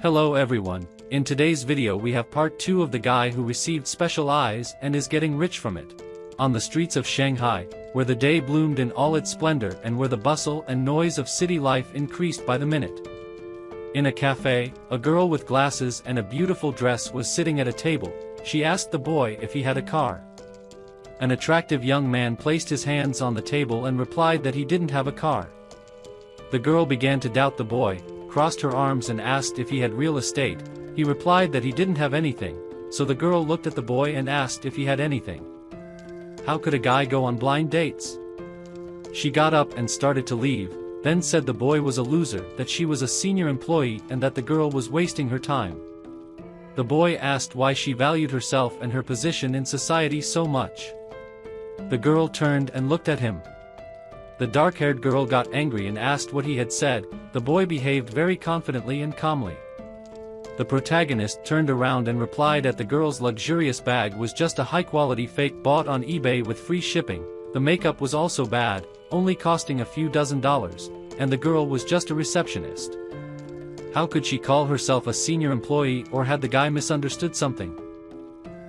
Hello everyone, in today's video we have part 2 of the guy who received special eyes and is getting rich from it. On the streets of Shanghai, where the day bloomed in all its splendor and where the bustle and noise of city life increased by the minute. In a cafe, a girl with glasses and a beautiful dress was sitting at a table. She asked the boy if he had a car. An attractive young man placed his hands on the table and replied that he didn't have a car. The girl began to doubt the boy, crossed her arms and asked if he had real estate. He replied that he didn't have anything, so the girl looked at the boy and asked if he had anything. How could a guy go on blind dates? She got up and started to leave, then said the boy was a loser, that she was a senior employee and that the girl was wasting her time. The boy asked why she valued herself and her position in society so much. The girl turned and looked at him. The dark-haired girl got angry and asked what he had said. The boy behaved very confidently and calmly. The protagonist turned around and replied that the girl's luxurious bag was just a high-quality fake bought on eBay with free shipping. The makeup was also bad, only costing a few $dozen, and the girl was just a receptionist. How could she call herself a senior employee, or had the guy misunderstood something?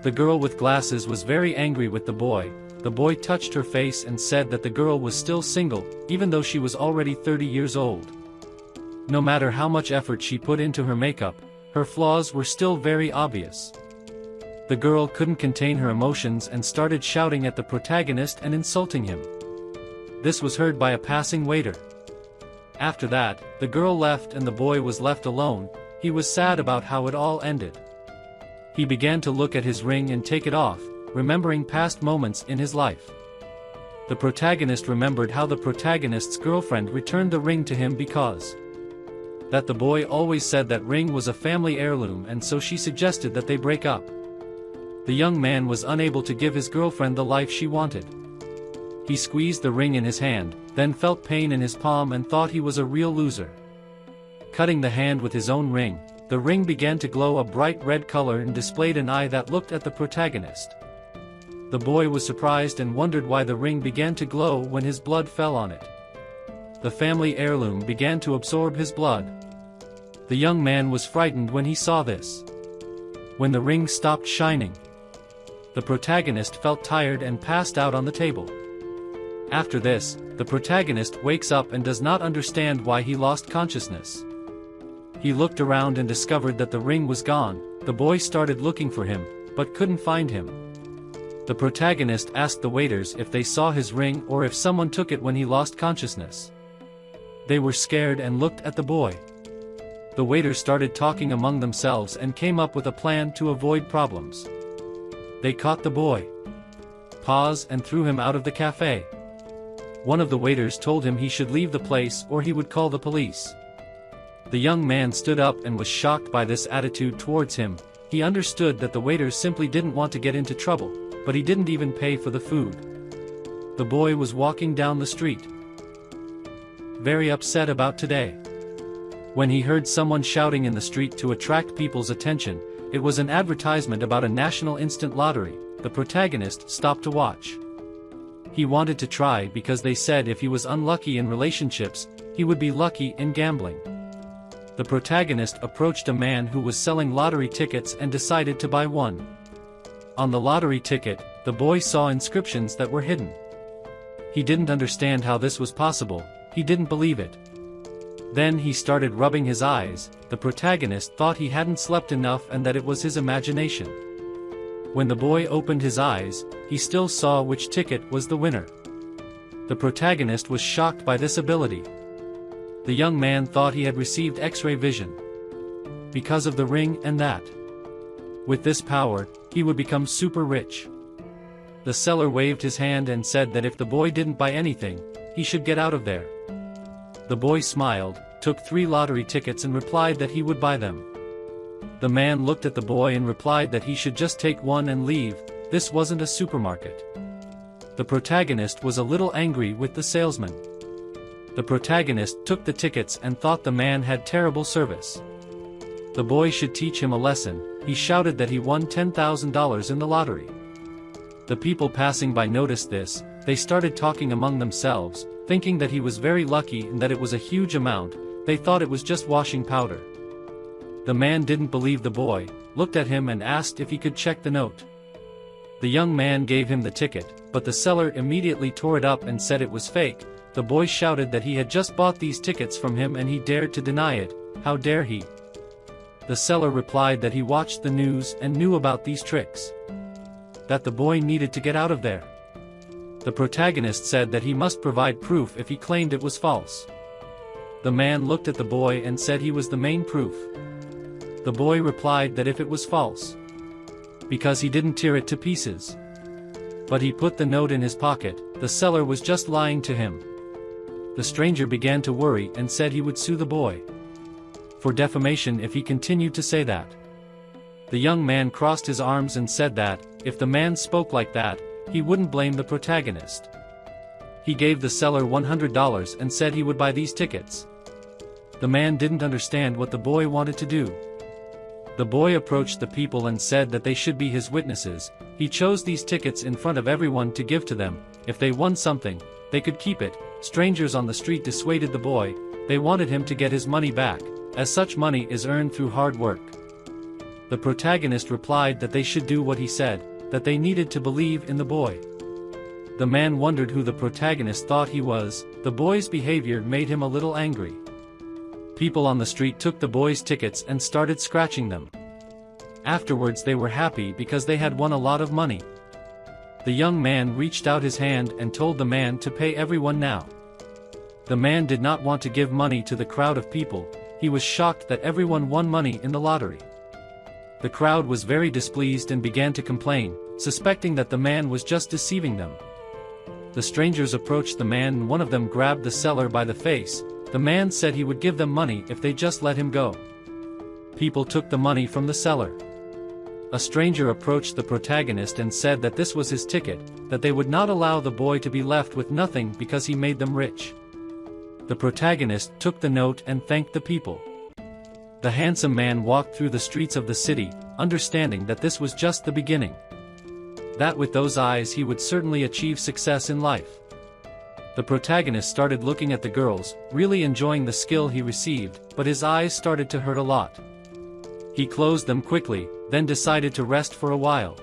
The girl with glasses was very angry with the boy. The boy touched her face and said that the girl was still single, even though she was already 30 years old. No matter how much effort she put into her makeup, her flaws were still very obvious. The girl couldn't contain her emotions and started shouting at the protagonist and insulting him. This was heard by a passing waiter. After that, the girl left and the boy was left alone. He was sad about how it all ended. He began to look at his ring and take it off, remembering past moments in his life. The protagonist remembered how the protagonist's girlfriend returned the ring to him because that the boy always said that ring was a family heirloom, and so she suggested that they break up. The young man was unable to give his girlfriend the life she wanted. He squeezed the ring in his hand, then felt pain in his palm and thought he was a real loser. Cutting the hand with his own ring, the ring began to glow a bright red color and displayed an eye that looked at the protagonist. The boy was surprised and wondered why the ring began to glow when his blood fell on it. The family heirloom began to absorb his blood. The young man was frightened when he saw this. When the ring stopped shining, the protagonist felt tired and passed out on the table. After this, the protagonist wakes up and does not understand why he lost consciousness. He looked around and discovered that the ring was gone. The boy started looking for him, but couldn't find him. The protagonist asked the waiters if they saw his ring or if someone took it when he lost consciousness. They were scared and looked at the boy. The waiters started talking among themselves and came up with a plan to avoid problems. They caught the boy, paused and threw him out of the cafe. One of the waiters told him he should leave the place or he would call the police. The young man stood up and was shocked by this attitude towards him. He understood that the waiters simply didn't want to get into trouble, but he didn't even pay for the food. The boy was walking down the street, very upset about today. When he heard someone shouting in the street to attract people's attention, it was an advertisement about a national instant lottery. The protagonist stopped to watch. He wanted to try because they said if he was unlucky in relationships, he would be lucky in gambling. The protagonist approached a man who was selling lottery tickets and decided to buy one. On the lottery ticket, the boy saw inscriptions that were hidden. He didn't understand how this was possible. He didn't believe it. Then he started rubbing his eyes. The protagonist thought he hadn't slept enough and that it was his imagination. When the boy opened his eyes, he still saw which ticket was the winner. The protagonist was shocked by this ability. The young man thought he had received X-ray vision because of the ring and that with this power, he would become super rich. The seller waved his hand and said that if the boy didn't buy anything, he should get out of there. The boy smiled, took 3 lottery tickets and replied that he would buy them. The man looked at the boy and replied that he should just take one and leave. This wasn't a supermarket. The protagonist was a little angry with the salesman. The protagonist took the tickets and thought the man had terrible service. The boy should teach him a lesson. He shouted that he won $10,000 in the lottery. The people passing by noticed this. They started talking among themselves, thinking that he was very lucky and that it was a huge amount. They thought it was just washing powder. The man didn't believe the boy, looked at him and asked if he could check the note. The young man gave him the ticket, but the seller immediately tore it up and said it was fake. The boy shouted that he had just bought these tickets from him and he dared to deny it. How dare he? The seller replied that he watched the news and knew about these tricks. That the boy needed to get out of there. The protagonist said that he must provide proof if he claimed it was false. The man looked at the boy and said he was the main proof. The boy replied that if it was false, because he didn't tear it to pieces, but he put the note in his pocket, the seller was just lying to him. The stranger began to worry and said he would sue the boy for defamation if he continued to say that. The young man crossed his arms and said that, if the man spoke like that, he wouldn't blame the protagonist. He gave the seller $100 and said he would buy these tickets. The man didn't understand what the boy wanted to do. The boy approached the people and said that they should be his witnesses. He chose these tickets in front of everyone to give to them. If they won something, they could keep it. Strangers on the street dissuaded the boy. They wanted him to get his money back, as such money is earned through hard work. The protagonist replied that they should do what he said, that they needed to believe in the boy. The man wondered who the protagonist thought he was. The boy's behavior made him a little angry. People on the street took the boy's tickets and started scratching them. Afterwards they were happy because they had won a lot of money. The young man reached out his hand and told the man to pay everyone now. The man did not want to give money to the crowd of people. He was shocked that everyone won money in the lottery. The crowd was very displeased and began to complain, suspecting that the man was just deceiving them. The strangers approached the man and one of them grabbed the seller by the face. The man said he would give them money if they just let him go. People took the money from the seller. A stranger approached the protagonist and said that this was his ticket, that they would not allow the boy to be left with nothing because he made them rich. The protagonist took the note and thanked the people. The handsome man walked through the streets of the city, understanding that this was just the beginning. That with those eyes he would certainly achieve success in life. The protagonist started looking at the girls, really enjoying the skill he received, but his eyes started to hurt a lot. He closed them quickly, then decided to rest for a while.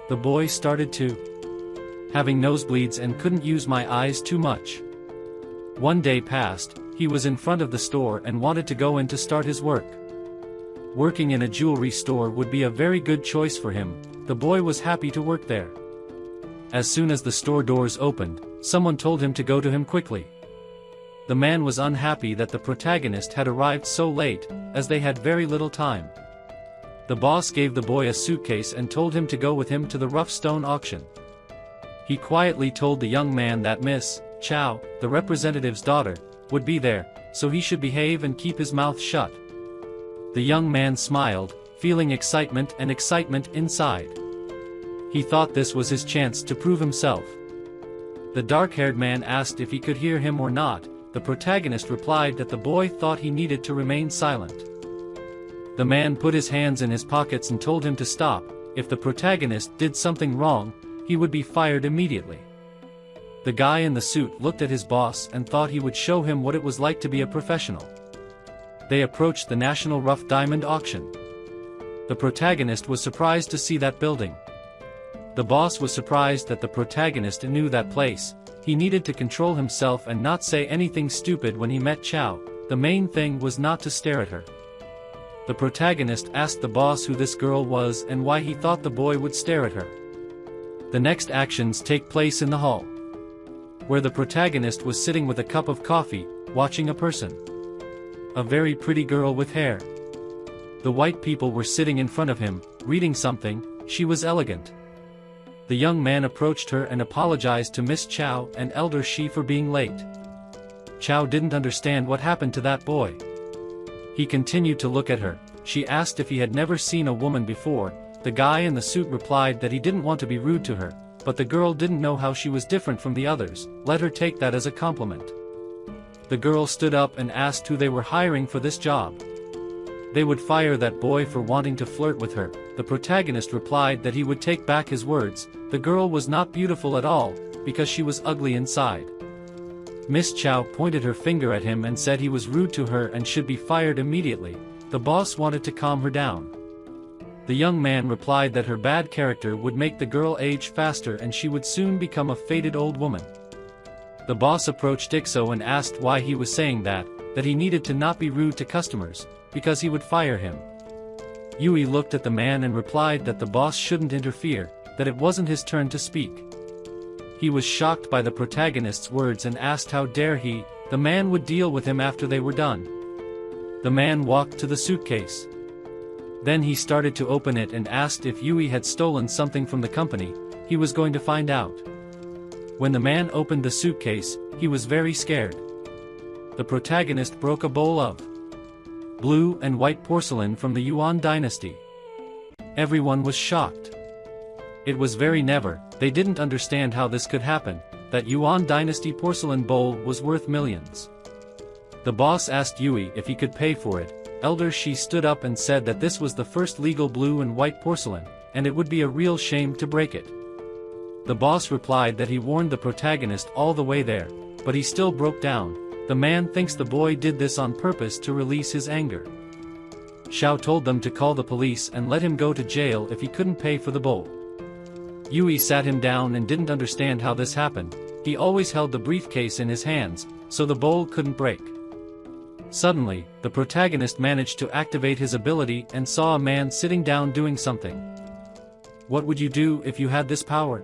The boy started to having nosebleeds and couldn't use my eyes too much. One day passed, he was in front of the store and wanted to go in to start his work. Working in a jewelry store would be a very good choice for him. The boy was happy to work there. As soon as the store doors opened, someone told him to go to him quickly. The man was unhappy that the protagonist had arrived so late, as they had very little time. The boss gave the boy a suitcase and told him to go with him to the rough stone auction. He quietly told the young man that Miss Chow, the representative's daughter, would be there, so he should behave and keep his mouth shut. The young man smiled, feeling excitement inside. He thought this was his chance to prove himself. The dark-haired man asked if he could hear him or not. The protagonist replied that the boy thought he needed to remain silent. The man put his hands in his pockets and told him to stop. If the protagonist did something wrong, he would be fired immediately. The guy in the suit looked at his boss and thought he would show him what it was like to be a professional. They approached the National Rough Diamond Auction. The protagonist was surprised to see that building. The boss was surprised that the protagonist knew that place. He needed to control himself and not say anything stupid when he met Chow. The main thing was not to stare at her. The protagonist asked the boss who this girl was and why he thought the boy would stare at her. The next actions take place in the hall, where the protagonist was sitting with a cup of coffee, watching a person. A very pretty girl with hair. The white people were sitting in front of him, reading something. She was elegant. The young man approached her and apologized to Miss Chow and elder she for being late. Chow didn't understand what happened to that boy. He continued to look at her. She asked if he had never seen a woman before. The guy in the suit replied that he didn't want to be rude to her, but the girl didn't know how she was different from the others. Let her take that as a compliment. The girl stood up and asked who they were hiring for this job. They would fire that boy for wanting to flirt with her. The protagonist replied that he would take back his words. The girl was not beautiful at all, because she was ugly inside. Miss Chow pointed her finger at him and said he was rude to her and should be fired immediately. the boss wanted to calm her down. The young man replied that her bad character would make the girl age faster and she would soon become a faded old woman. The boss approached Ixo and asked why he was saying that he needed to not be rude to customers, because he would fire him. Yui looked at the man and replied that the boss shouldn't interfere, that it wasn't his turn to speak. He was shocked by the protagonist's words and asked how dare he, the man would deal with him after they were done. The man walked to the suitcase. Then he started to open it and asked if Yui had stolen something from the company. He was going to find out. When the man opened the suitcase, he was very scared. The protagonist broke a bowl of blue and white porcelain from the Yuan dynasty. Everyone was shocked. It was very never, they didn't understand how this could happen, that Yuan dynasty porcelain bowl was worth millions. The boss asked Yui if he could pay for it. Elder Shi stood up and said that this was the first legal blue and white porcelain, and it would be a real shame to break it. The boss replied that he warned the protagonist all the way there, but he still broke down. The man thinks the boy did this on purpose to release his anger. Xiao told them to call the police and let him go to jail if he couldn't pay for the bowl. Yui sat him down and didn't understand how this happened. He always held the briefcase in his hands, so the bowl couldn't break. Suddenly, the protagonist managed to activate his ability and saw a man sitting down doing something. What would you do if you had this power?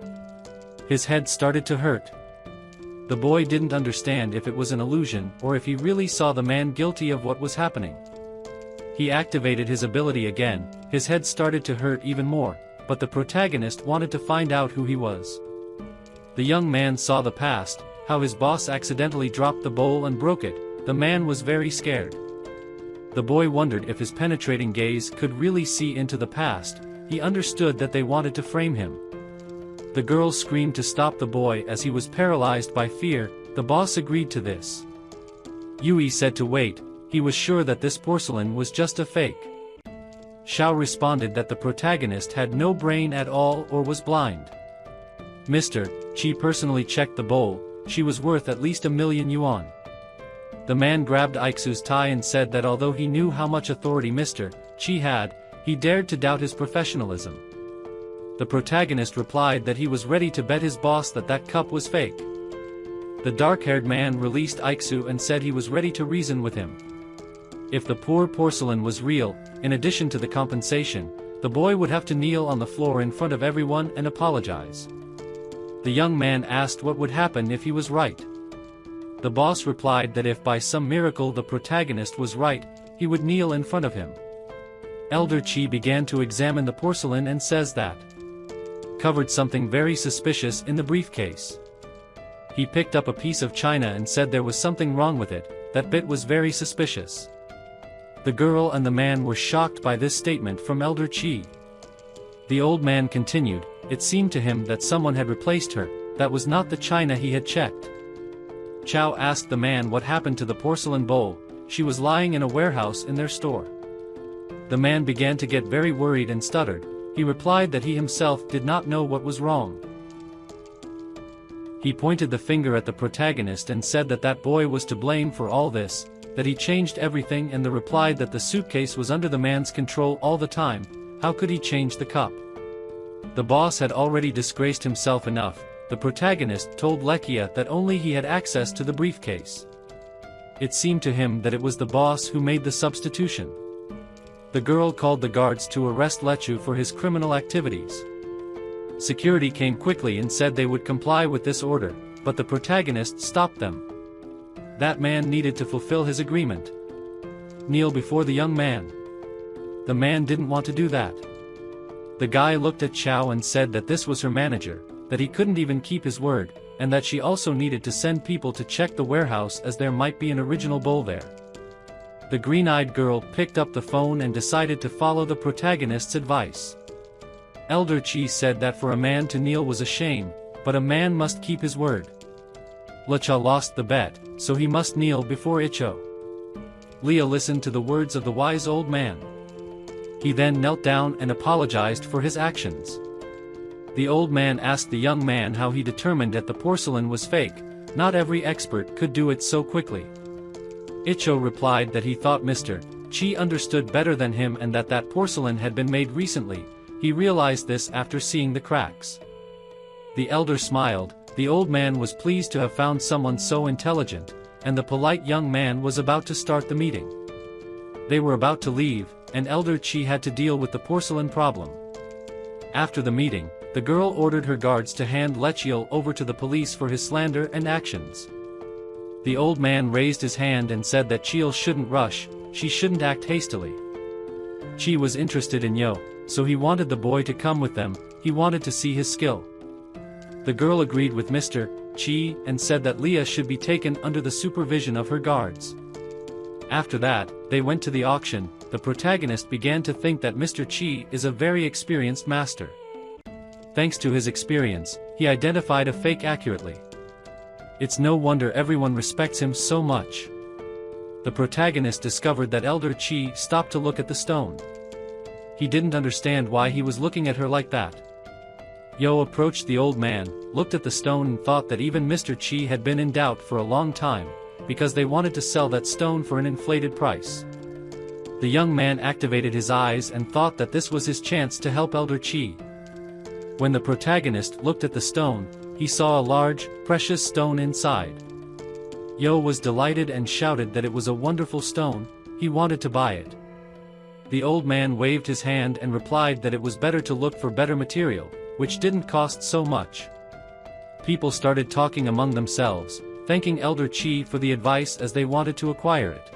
His head started to hurt. The boy didn't understand if it was an illusion or if he really saw the man guilty of what was happening. He activated his ability again, his head started to hurt even more, but the protagonist wanted to find out who he was. The young man saw the past, how his boss accidentally dropped the bowl and broke it. The man was very scared. The boy wondered if his penetrating gaze could really see into the past. He understood that they wanted to frame him. The girl screamed to stop the boy as he was paralyzed by fear. The boss agreed to this. Yui said to wait, he was sure that this porcelain was just a fake. Xiao responded that the protagonist had no brain at all or was blind. Mr. Chi personally checked the bowl, she was worth at least 1,000,000 yuan. The man grabbed Ixu's tie and said that although he knew how much authority Mr. Chi had, he dared to doubt his professionalism. The protagonist replied that he was ready to bet his boss that that cup was fake. The dark-haired man released Ixu and said he was ready to reason with him. If the poor porcelain was real, in addition to the compensation, the boy would have to kneel on the floor in front of everyone and apologize. The young man asked what would happen if he was right. The boss replied that if by some miracle the protagonist was right, he would kneel in front of him. Elder Chi began to examine the porcelain and says that covered something very suspicious in the briefcase. He picked up a piece of china and said there was something wrong with it, that bit was very suspicious. The girl and the man were shocked by this statement from Elder Chi. The old man continued, it seemed to him that someone had replaced her, that was not the china he had checked. Chao asked the man what happened to the porcelain bowl. She was lying in a warehouse in their store. The man began to get very worried and stuttered. He replied that he himself did not know what was wrong. He pointed the finger at the protagonist and said that that boy was to blame for all this, that he changed everything, and the replied that the suitcase was under the man's control all the time. How could he change the cup? The boss had already disgraced himself enough. The protagonist told Lekia that only he had access to the briefcase. It seemed to him that it was the boss who made the substitution. The girl called the guards to arrest Lechu for his criminal activities. Security came quickly and said they would comply with this order, but the protagonist stopped them. That man needed to fulfill his agreement. Kneel before the young man. The man didn't want to do that. The guy looked at Chao and said that this was her manager, that he couldn't even keep his word, and that she also needed to send people to check the warehouse as there might be an original bowl there. The green-eyed girl picked up the phone and decided to follow the protagonist's advice. Elder Chi said that for a man to kneel was a shame, but a man must keep his word. Lecha lost the bet, so he must kneel before Icho. Leah listened to the words of the wise old man. He then knelt down and apologized for his actions. The old man asked the young man how he determined that the porcelain was fake. Not every expert could do it so quickly. Icho replied that he thought Mr. Chi understood better than him and that porcelain had been made recently. He realized this after seeing the cracks. The elder smiled. The old man was pleased to have found someone so intelligent, and the polite young man was about to start the meeting. They were about to leave, and Elder Chi had to deal with the porcelain problem. After the meeting, the girl ordered her guards to hand Lechiel over to the police for his slander and actions. The old man raised his hand and said that Chiel shouldn't rush, she shouldn't act hastily. Chi was interested in Yo, so he wanted the boy to come with them, he wanted to see his skill. The girl agreed with Mr. Chi and said that Leah should be taken under the supervision of her guards. After that, they went to the auction. The protagonist began to think that Mr. Chi is a very experienced master. Thanks to his experience, he identified a fake accurately. It's no wonder everyone respects him so much. The protagonist discovered that Elder Chi stopped to look at the stone. He didn't understand why he was looking at her like that. Yo approached the old man, looked at the stone and thought that even Mr. Chi had been in doubt for a long time, because they wanted to sell that stone for an inflated price. The young man activated his eyes and thought that this was his chance to help Elder Chi. When the protagonist looked at the stone, he saw a large, precious stone inside. Yo was delighted and shouted that it was a wonderful stone, he wanted to buy it. The old man waved his hand and replied that it was better to look for better material, which didn't cost so much. People started talking among themselves, thanking Elder Chi for the advice as they wanted to acquire it.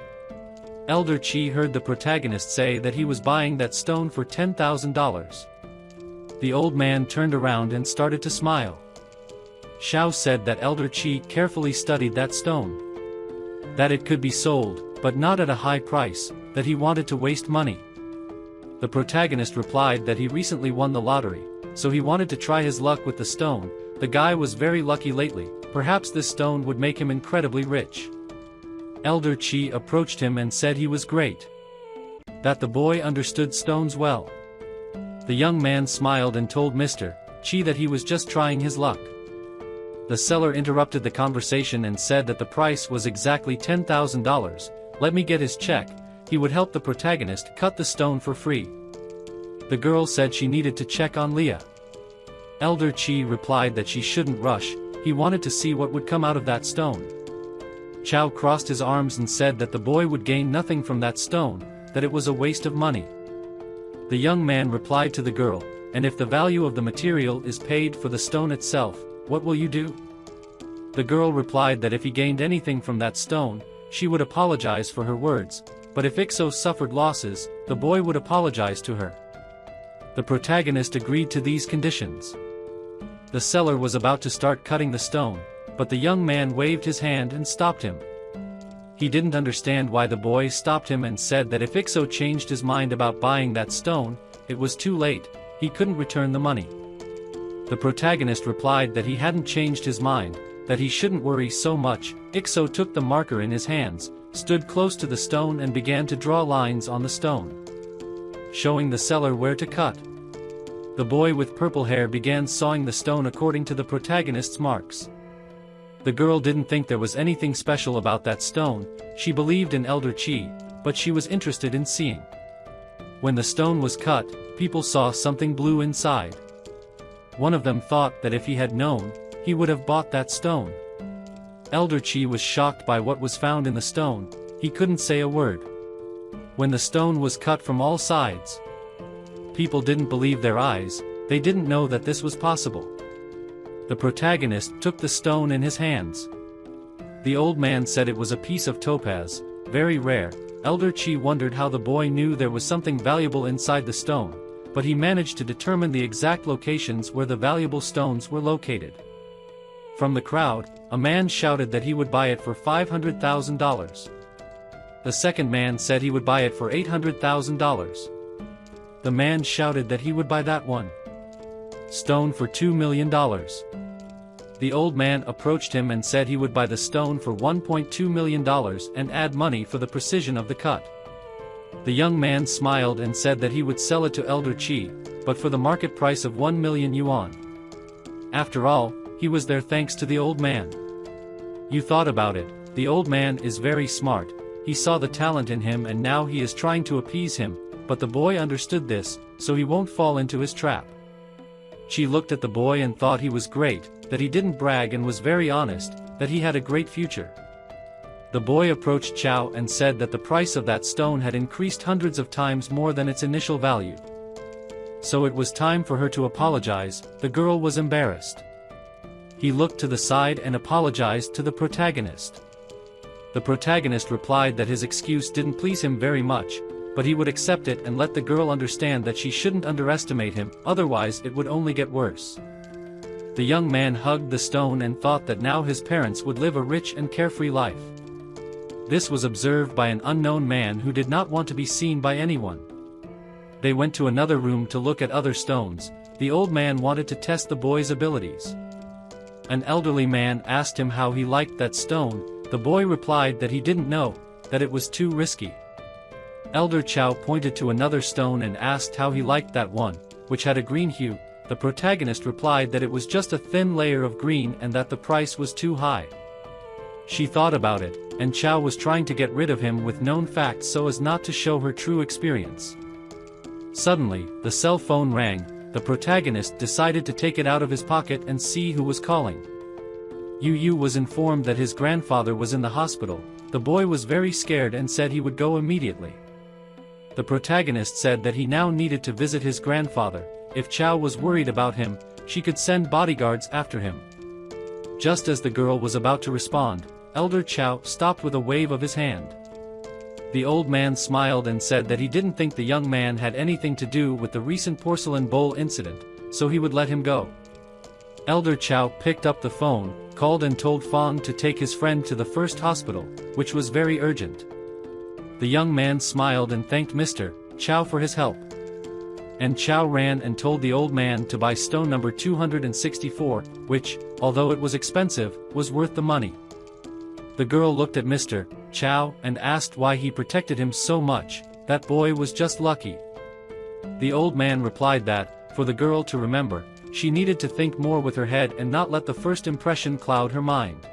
Elder Chi heard the protagonist say that he was buying that stone for $10,000. The old man turned around and started to smile. Xiao said that Elder Chi carefully studied that stone. That it could be sold, but not at a high price, that he wanted to waste money. The protagonist replied that he recently won the lottery, so he wanted to try his luck with the stone. The guy was very lucky lately, perhaps this stone would make him incredibly rich. Elder Chi approached him and said he was great. That the boy understood stones well. The young man smiled and told Mr. Chi that he was just trying his luck. The seller interrupted the conversation and said that the price was exactly $10,000, let me get his check, he would help the protagonist cut the stone for free. The girl said she needed to check on Leah. Elder Chi replied that she shouldn't rush, he wanted to see what would come out of that stone. Chao crossed his arms and said that the boy would gain nothing from that stone, that it was a waste of money. The young man replied to the girl, and if the value of the material is paid for the stone itself, what will you do? The girl replied that if he gained anything from that stone, she would apologize for her words, but if Ixo suffered losses, the boy would apologize to her. The protagonist agreed to these conditions. The seller was about to start cutting the stone, but the young man waved his hand and stopped him. He didn't understand why the boy stopped him and said that if Ixo changed his mind about buying that stone, it was too late, he couldn't return the money. The protagonist replied that he hadn't changed his mind, that he shouldn't worry so much. Ixo took the marker in his hands, stood close to the stone and began to draw lines on the stone, showing the seller where to cut. The boy with purple hair began sawing the stone according to the protagonist's marks. The girl didn't think there was anything special about that stone, she believed in Elder Chi, but she was interested in seeing. When the stone was cut, people saw something blue inside. One of them thought that if he had known, he would have bought that stone. Elder Chi was shocked by what was found in the stone, he couldn't say a word. When the stone was cut from all sides, people didn't believe their eyes, they didn't know that this was possible. The protagonist took the stone in his hands. The old man said it was a piece of topaz, very rare. Elder Chi wondered how the boy knew there was something valuable inside the stone, but he managed to determine the exact locations where the valuable stones were located. From the crowd, a man shouted that he would buy it for $500,000. The second man said he would buy it for $800,000. The man shouted that he would buy that one stone for $2 million. The old man approached him and said he would buy the stone for $1.2 million and add money for the precision of the cut. The young man smiled and said that he would sell it to Elder Chi, but for the market price of 1 million yuan. After all, he was there thanks to the old man. You thought about it, the old man is very smart, he saw the talent in him and now he is trying to appease him, but the boy understood this, so he won't fall into his trap. She looked at the boy and thought he was great, that he didn't brag and was very honest, that he had a great future. The boy approached Chow and said that the price of that stone had increased hundreds of times more than its initial value. So it was time for her to apologize. The girl was embarrassed. He looked to the side and apologized to the protagonist. The protagonist replied that his excuse didn't please him very much, but he would accept it and let the girl understand that she shouldn't underestimate him, otherwise it would only get worse. The young man hugged the stone and thought that now his parents would live a rich and carefree life. This was observed by an unknown man who did not want to be seen by anyone. They went to another room to look at other stones. The old man wanted to test the boy's abilities. An elderly man asked him how he liked that stone. The boy replied that he didn't know, that it was too risky. Elder Chow pointed to another stone and asked how he liked that one, which had a green hue. The protagonist replied that it was just a thin layer of green and that the price was too high. She thought about it, and Chow was trying to get rid of him with known facts so as not to show her true experience. Suddenly, the cell phone rang. The protagonist decided to take it out of his pocket and see who was calling. Yu was informed that his grandfather was in the hospital. The boy was very scared and said he would go immediately. The protagonist said that he now needed to visit his grandfather. If Chow was worried about him, she could send bodyguards after him. Just as the girl was about to respond, Elder Chow stopped with a wave of his hand. The old man smiled and said that he didn't think the young man had anything to do with the recent porcelain bowl incident, so he would let him go. Elder Chow picked up the phone, called and told Fong to take his friend to the first hospital, which was very urgent. The young man smiled and thanked Mr. Chow for his help. And Chow ran and told the old man to buy stone number 264, which, although it was expensive, was worth the money. The girl looked at Mr. Chow and asked why he protected him so much. That boy was just lucky. The old man replied that, for the girl to remember, she needed to think more with her head and not let the first impression cloud her mind.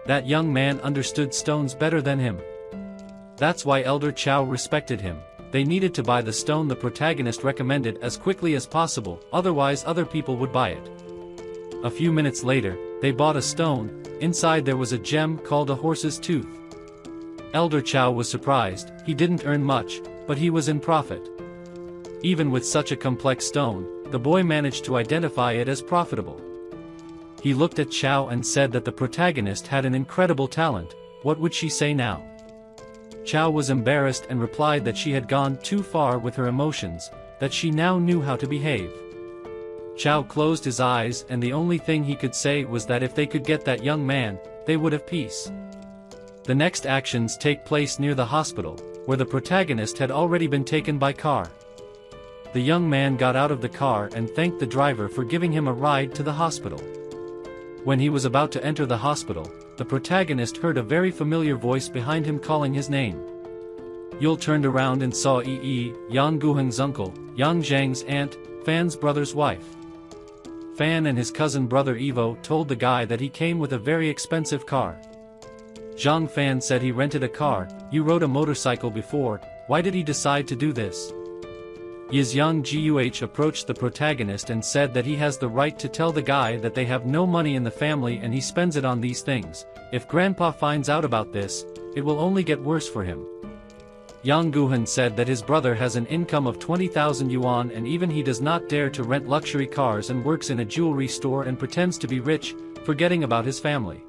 That young man understood stones better than him. That's why Elder Chow respected him. They needed to buy the stone the protagonist recommended as quickly as possible, otherwise other people would buy it. A few minutes later, they bought a stone. Inside there was a gem called a horse's tooth. Elder Chow was surprised. He didn't earn much, but he was in profit. Even with such a complex stone, the boy managed to identify it as profitable. He looked at Chow and said that the protagonist had an incredible talent. What would she say now? Chow was embarrassed and replied that she had gone too far with her emotions, that she now knew how to behave. Chow closed his eyes and the only thing he could say was that if they could get that young man, they would have peace. The next actions take place near the hospital, where the protagonist had already been taken by car. The young man got out of the car and thanked the driver for giving him a ride to the hospital. When he was about to enter the hospital, the protagonist heard a very familiar voice behind him calling his name. Yul turned around and saw Yang Guheng's uncle, Yang Zhang's aunt, Fan's brother's wife. Fan and his cousin brother Evo told the guy that he came with a very expensive car. Zhang Fan said he rented a car. You rode a motorcycle before, why did he decide to do this? Yang Guh approached the protagonist and said that he has the right to tell the guy that they have no money in the family and he spends it on these things. If grandpa finds out about this, it will only get worse for him. Yang Guhen said that his brother has an income of 20,000 yuan and even he does not dare to rent luxury cars and works in a jewelry store and pretends to be rich, forgetting about his family.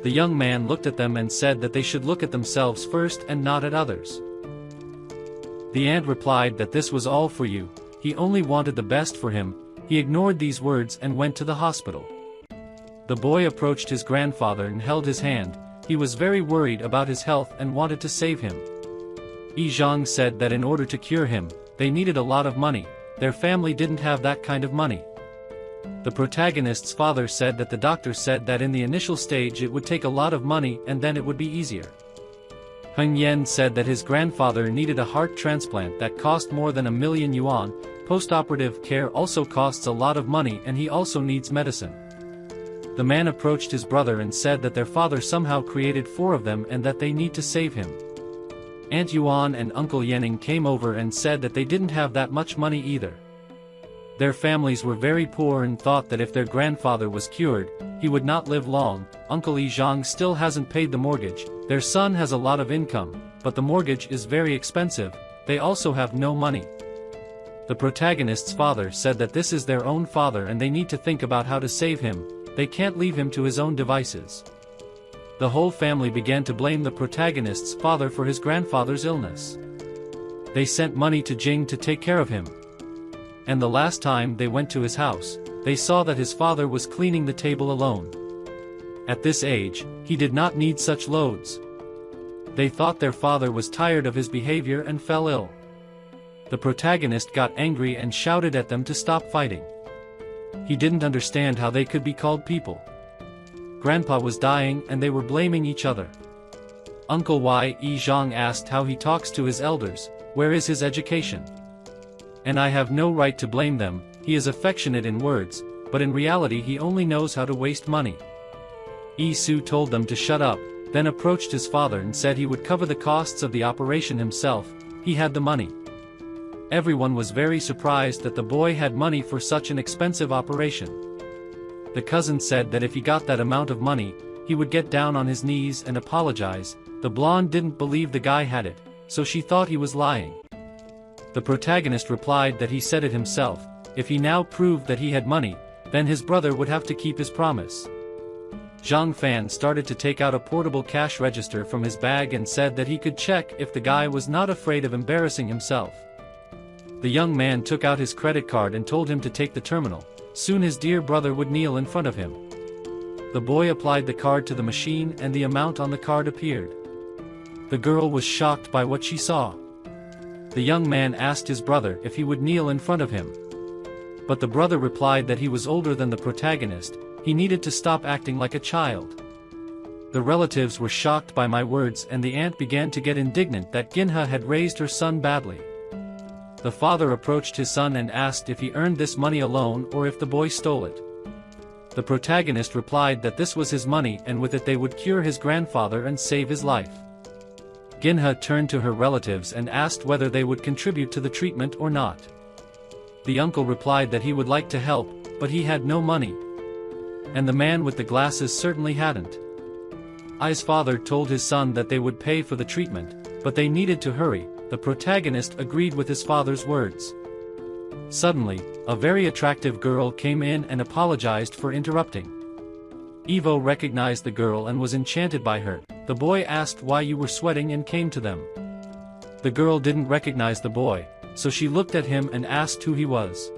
The young man looked at them and said that they should look at themselves first and not at others. The aunt replied that this was all for you, he only wanted the best for him. He ignored these words and went to the hospital. The boy approached his grandfather and held his hand. He was very worried about his health and wanted to save him. Yi Zhang said that in order to cure him, they needed a lot of money. Their family didn't have that kind of money. The protagonist's father said that the doctor said that in the initial stage it would take a lot of money and then it would be easier. Heng Yen said that his grandfather needed a heart transplant that cost more than 1 million yuan. Post-operative care also costs a lot of money and he also needs medicine. The man approached his brother and said that their father somehow created 4 of them and that they need to save him. Aunt Yuan and Uncle Yening came over and said that they didn't have that much money either. Their families were very poor and thought that if their grandfather was cured, he would not live long. Uncle Yi Zhang still hasn't paid the mortgage. Their son has a lot of income, but the mortgage is very expensive. They also have no money. The protagonist's father said that this is their own father and they need to think about how to save him. They can't leave him to his own devices. The whole family began to blame the protagonist's father for his grandfather's illness. They sent money to Jing to take care of him. And the last time they went to his house, they saw that his father was cleaning the table alone. At this age, he did not need such loads. They thought their father was tired of his behavior and fell ill. The protagonist got angry and shouted at them to stop fighting. He didn't understand how they could be called people. Grandpa was dying and they were blaming each other. Uncle Yi Zhang asked how he talks to his elders, where is his education? And I have no right to blame them. He is affectionate in words, but in reality he only knows how to waste money. Yi Su told them to shut up, then approached his father and said he would cover the costs of the operation himself. He had the money. Everyone was very surprised that the boy had money for such an expensive operation. The cousin said that if he got that amount of money, he would get down on his knees and apologize. The blonde didn't believe the guy had it, so she thought he was lying. The protagonist replied that he said it himself. If he now proved that he had money, then his brother would have to keep his promise. Zhang Fan started to take out a portable cash register from his bag and said that he could check if the guy was not afraid of embarrassing himself. The young man took out his credit card and told him to take the terminal. Soon his dear brother would kneel in front of him. The boy applied the card to the machine and the amount on the card appeared. The girl was shocked by what she saw. The young man asked his brother if he would kneel in front of him. But the brother replied that he was older than the protagonist, he needed to stop acting like a child. The relatives were shocked by my words and the aunt began to get indignant that Ginha had raised her son badly. The father approached his son and asked if he earned this money alone or if the boy stole it. The protagonist replied that this was his money and with it they would cure his grandfather and save his life. Ginha turned to her relatives and asked whether they would contribute to the treatment or not. The uncle replied that he would like to help, but he had no money. And the man with the glasses certainly hadn't. I's father told his son that they would pay for the treatment, but they needed to hurry. The protagonist agreed with his father's words. Suddenly, a very attractive girl came in and apologized for interrupting. Evo recognized the girl and was enchanted by her. The boy asked why you were sweating and came to them. The girl didn't recognize the boy, so she looked at him and asked who he was.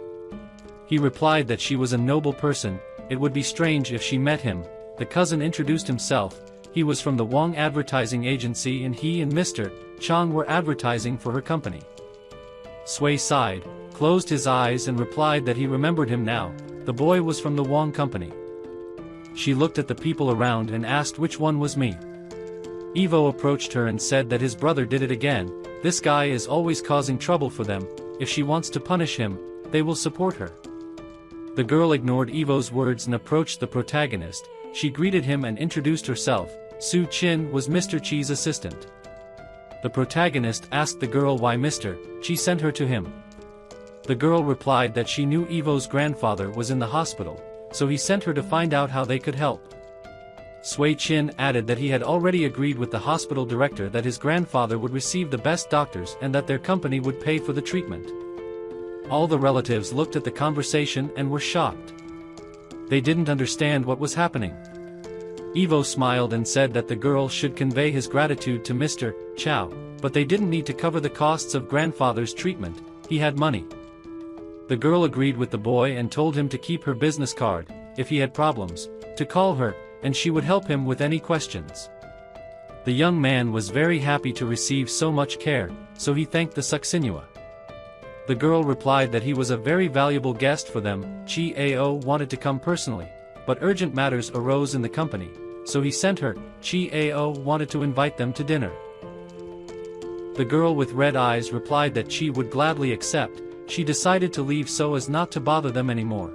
He replied that she was a noble person, it would be strange if she met him. The cousin introduced himself, he was from the Wang advertising agency and he and Mr. Chang were advertising for her company. Sui sighed, closed his eyes and replied that he remembered him now, the boy was from the Wang company. She looked at the people around and asked which one was me. Evo approached her and said that his brother did it again, this guy is always causing trouble for them, if she wants to punish him, they will support her. The girl ignored Evo's words and approached the protagonist, she greeted him and introduced herself, Su Qin was Mr. Chi's assistant. The protagonist asked the girl why Mr. Chi sent her to him. The girl replied that she knew Evo's grandfather was in the hospital, so he sent her to find out how they could help. Sui Qin added that he had already agreed with the hospital director that his grandfather would receive the best doctors and that their company would pay for the treatment. All the relatives looked at the conversation and were shocked. They didn't understand what was happening. Evo smiled and said that the girl should convey his gratitude to Mr. Chow, but they didn't need to cover the costs of grandfather's treatment, he had money. The girl agreed with the boy and told him to keep her business card, if he had problems, to call her, and she would help him with any questions. The young man was very happy to receive so much care, so he thanked the Succinua. The girl replied that he was a very valuable guest for them. Chi Ao wanted to come personally, but urgent matters arose in the company, so he sent her. Chi Ao wanted to invite them to dinner. The girl with red eyes replied that Chi would gladly accept. She decided to leave so as not to bother them anymore.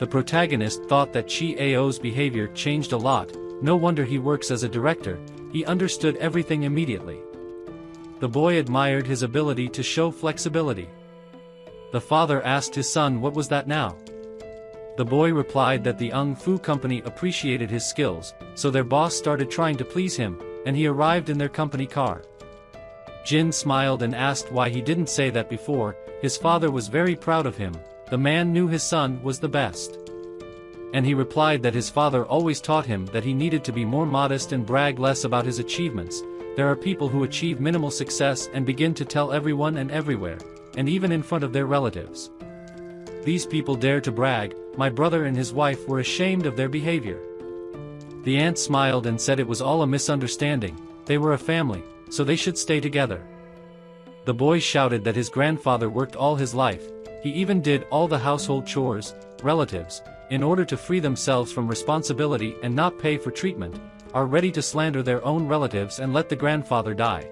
The protagonist thought that Chi Ao's behavior changed a lot. No wonder he works as a director, he understood everything immediately. The boy admired his ability to show flexibility. The father asked his son what was that now. The boy replied that the Ung Fu company appreciated his skills, so their boss started trying to please him, and he arrived in their company car. Jin smiled and asked why he didn't say that before. His father was very proud of him. The man knew his son was the best. And he replied that his father always taught him that he needed to be more modest and brag less about his achievements. There are people who achieve minimal success and begin to tell everyone and everywhere, and even in front of their relatives. These people dare to brag. My brother and his wife were ashamed of their behavior. The aunt smiled and said it was all a misunderstanding. They were a family, so they should stay together. The boy shouted that his grandfather worked all his life. He even did all the household chores. Relatives, in order to free themselves from responsibility and not pay for treatment, are ready to slander their own relatives and let the grandfather die.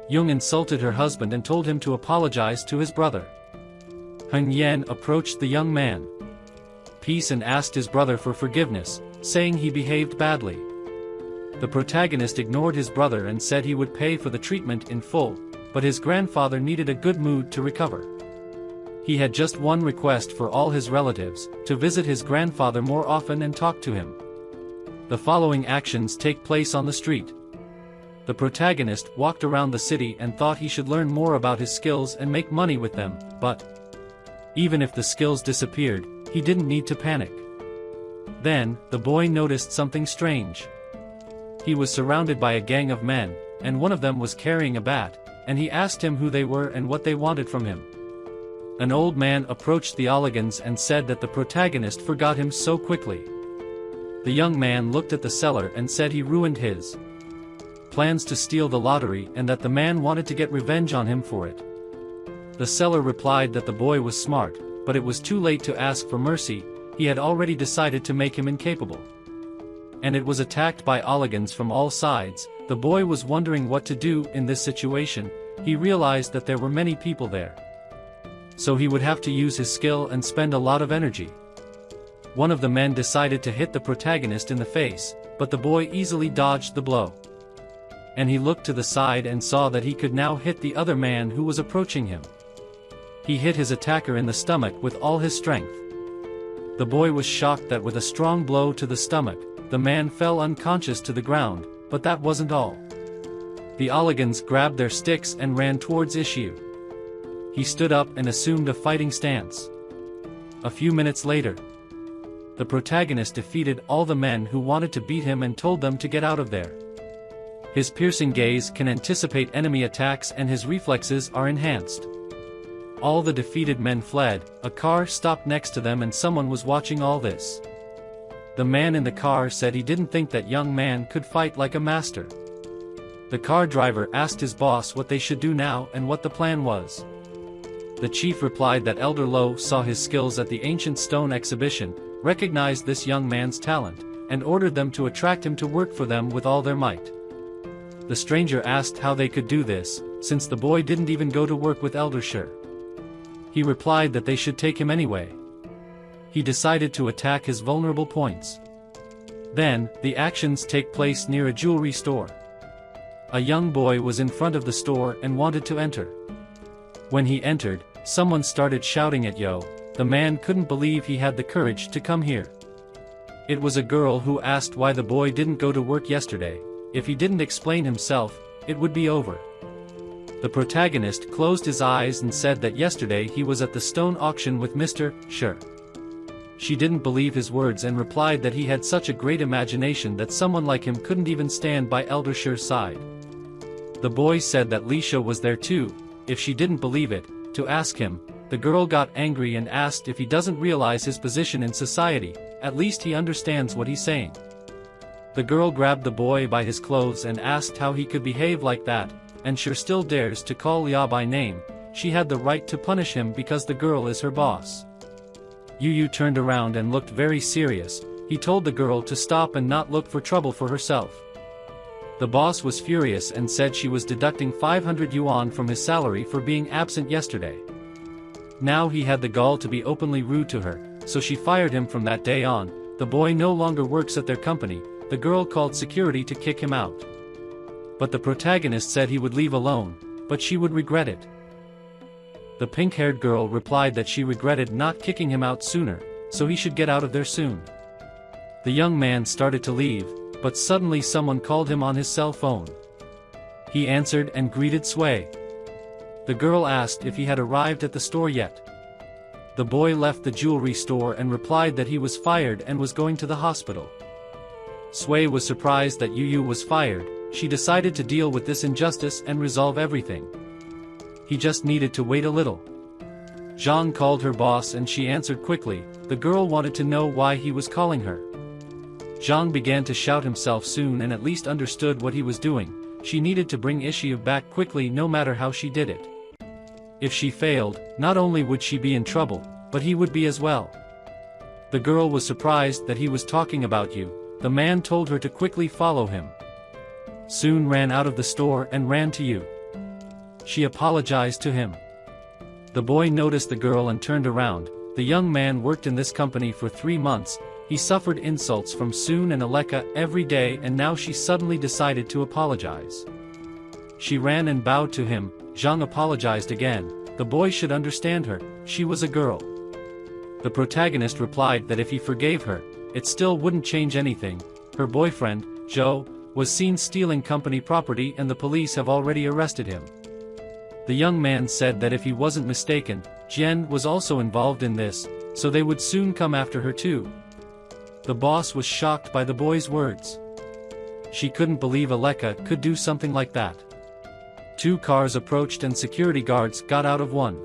Jung insulted her husband and told him to apologize to his brother. Hun Yan approached the young man. Peace and asked his brother for forgiveness, saying he behaved badly. The protagonist ignored his brother and said he would pay for the treatment in full, but his grandfather needed a good mood to recover. He had just one request for all his relatives, to visit his grandfather more often and talk to him. The following actions take place on the street. The protagonist walked around the city and thought he should learn more about his skills and make money with them, but even if the skills disappeared, he didn't need to panic. Then, the boy noticed something strange. He was surrounded by a gang of men, and one of them was carrying a bat, and he asked him who they were and what they wanted from him. An old man approached the Oligans and said that the protagonist forgot him so quickly. The young man looked at the seller and said he ruined his plans to steal the lottery and that the man wanted to get revenge on him for it. The seller replied that the boy was smart, but it was too late to ask for mercy. He had already decided to make him incapable. And it was attacked by Oligans from all sides. The boy was wondering what to do in this situation. He realized that there were many people there. So he would have to use his skill and spend a lot of energy. One of the men decided to hit the protagonist in the face, but the boy easily dodged the blow. And he looked to the side and saw that he could now hit the other man who was approaching him. He hit his attacker in the stomach with all his strength. The boy was shocked that with a strong blow to the stomach, the man fell unconscious to the ground, but that wasn't all. The Oligans grabbed their sticks and ran towards Issue. He stood up and assumed a fighting stance. A few minutes later, the protagonist defeated all the men who wanted to beat him and told them to get out of there. His piercing gaze can anticipate enemy attacks and his reflexes are enhanced. All the defeated men fled. A car stopped next to them and someone was watching all this. The man in the car said he didn't think that young man could fight like a master. The car driver asked his boss what they should do now and what the plan was. The chief replied that Elder Lo saw his skills at the ancient stone exhibition, recognized this young man's talent, and ordered them to attract him to work for them with all their might. The stranger asked how they could do this, since the boy didn't even go to work with Elder Shi. He replied that they should take him anyway. He decided to attack his vulnerable points. Then, the actions take place near a jewelry store. A young boy was in front of the store and wanted to enter. When he entered, someone started shouting at Yo. The man couldn't believe he had the courage to come here. It was a girl who asked why the boy didn't go to work yesterday. If he didn't explain himself, it would be over. The protagonist closed his eyes and said that yesterday he was at the stone auction with Mr. Shi. She didn't believe his words and replied that he had such a great imagination that someone like him couldn't even stand by Elder Shi's side. The boy said that Lisha was there too, if she didn't believe it, to ask him. The girl got angry and asked if he doesn't realize his position in society, at least he understands what he's saying. The girl grabbed the boy by his clothes and asked how he could behave like that, and Shi still dares to call Lia by name. She had the right to punish him because the girl is her boss. Yu turned around and looked very serious. He told the girl to stop and not look for trouble for herself. The boss was furious and said she was deducting 500 yuan from his salary for being absent yesterday. Now he had the gall to be openly rude to her. so she fired him from that day on. The boy no longer works at their company. The girl called security to kick him out. But the protagonist said he would leave alone, but she would regret it. The pink-haired girl replied that she regretted not kicking him out sooner, so he should get out of there soon. The young man started to leave, but suddenly someone called him on his cell phone. He answered and greeted Sway. The girl asked if he had arrived at the store yet. The boy left the jewelry store and replied that he was fired and was going to the hospital. Sway was surprised that Yu was fired. She decided to deal with this injustice and resolve everything. He just needed to wait a little. Zhang called her boss and she answered quickly. The girl wanted to know why he was calling her. Zhang began to shout himself soon and at least understood what he was doing. She needed to bring Ishii back quickly no matter how she did it. If she failed, not only would she be in trouble, but he would be as well. The girl was surprised that he was talking about you. The man told her to quickly follow him. Soon ran out of the store and ran to you. She apologized to him. The boy noticed the girl and turned around. The young man worked in this company for 3 months. He suffered insults from Soon and Aleka every day, and now she suddenly decided to apologize. She ran and bowed to him. Zhang apologized again. The boy should understand her, she was a girl. The protagonist replied that if he forgave her, it still wouldn't change anything. Her boyfriend, Zhou, was seen stealing company property and the police have already arrested him. The young man said that if he wasn't mistaken, Jian was also involved in this, so they would soon come after her too. The boss was shocked by the boy's words. She couldn't believe Aleka could do something like that. 2 cars approached and security guards got out of one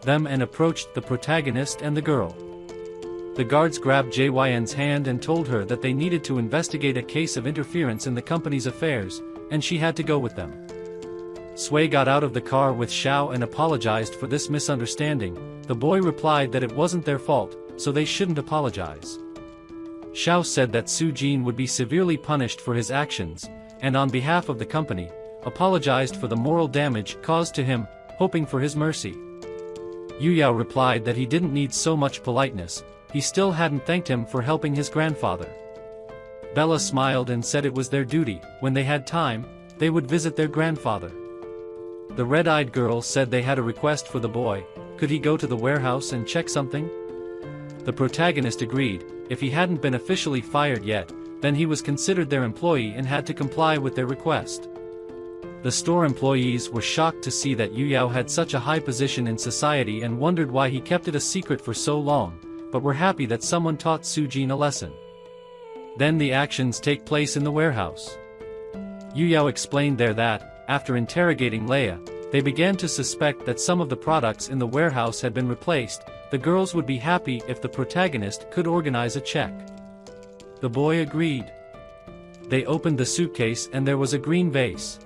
them and approached the protagonist and the girl. The guards grabbed Jyn's hand and told her that they needed to investigate a case of interference in the company's affairs, and she had to go with them. Sway got out of the car with Xiao and apologized for this misunderstanding. The boy replied that it wasn't their fault, so they shouldn't apologize. Xiao said that Su Jin would be severely punished for his actions, and on behalf of the company, apologized for the moral damage caused to him, hoping for his mercy. Yu Yao replied that he didn't need so much politeness. He still hadn't thanked him for helping his grandfather. Bella smiled and said it was their duty. When they had time, they would visit their grandfather. The red-eyed girl said they had a request for the boy. Could he go to the warehouse and check something? The protagonist agreed. If he hadn't been officially fired yet, then he was considered their employee and had to comply with their request. The store employees were shocked to see that Yu Yao had such a high position in society and wondered why he kept it a secret for so long, but were happy that someone taught Su Jin a lesson. Then the actions take place in the warehouse. Yu Yao explained there that, after interrogating Leia, they began to suspect that some of the products in the warehouse had been replaced. The girls would be happy if the protagonist could organize a check. The boy agreed. They opened the suitcase and there was a green vase.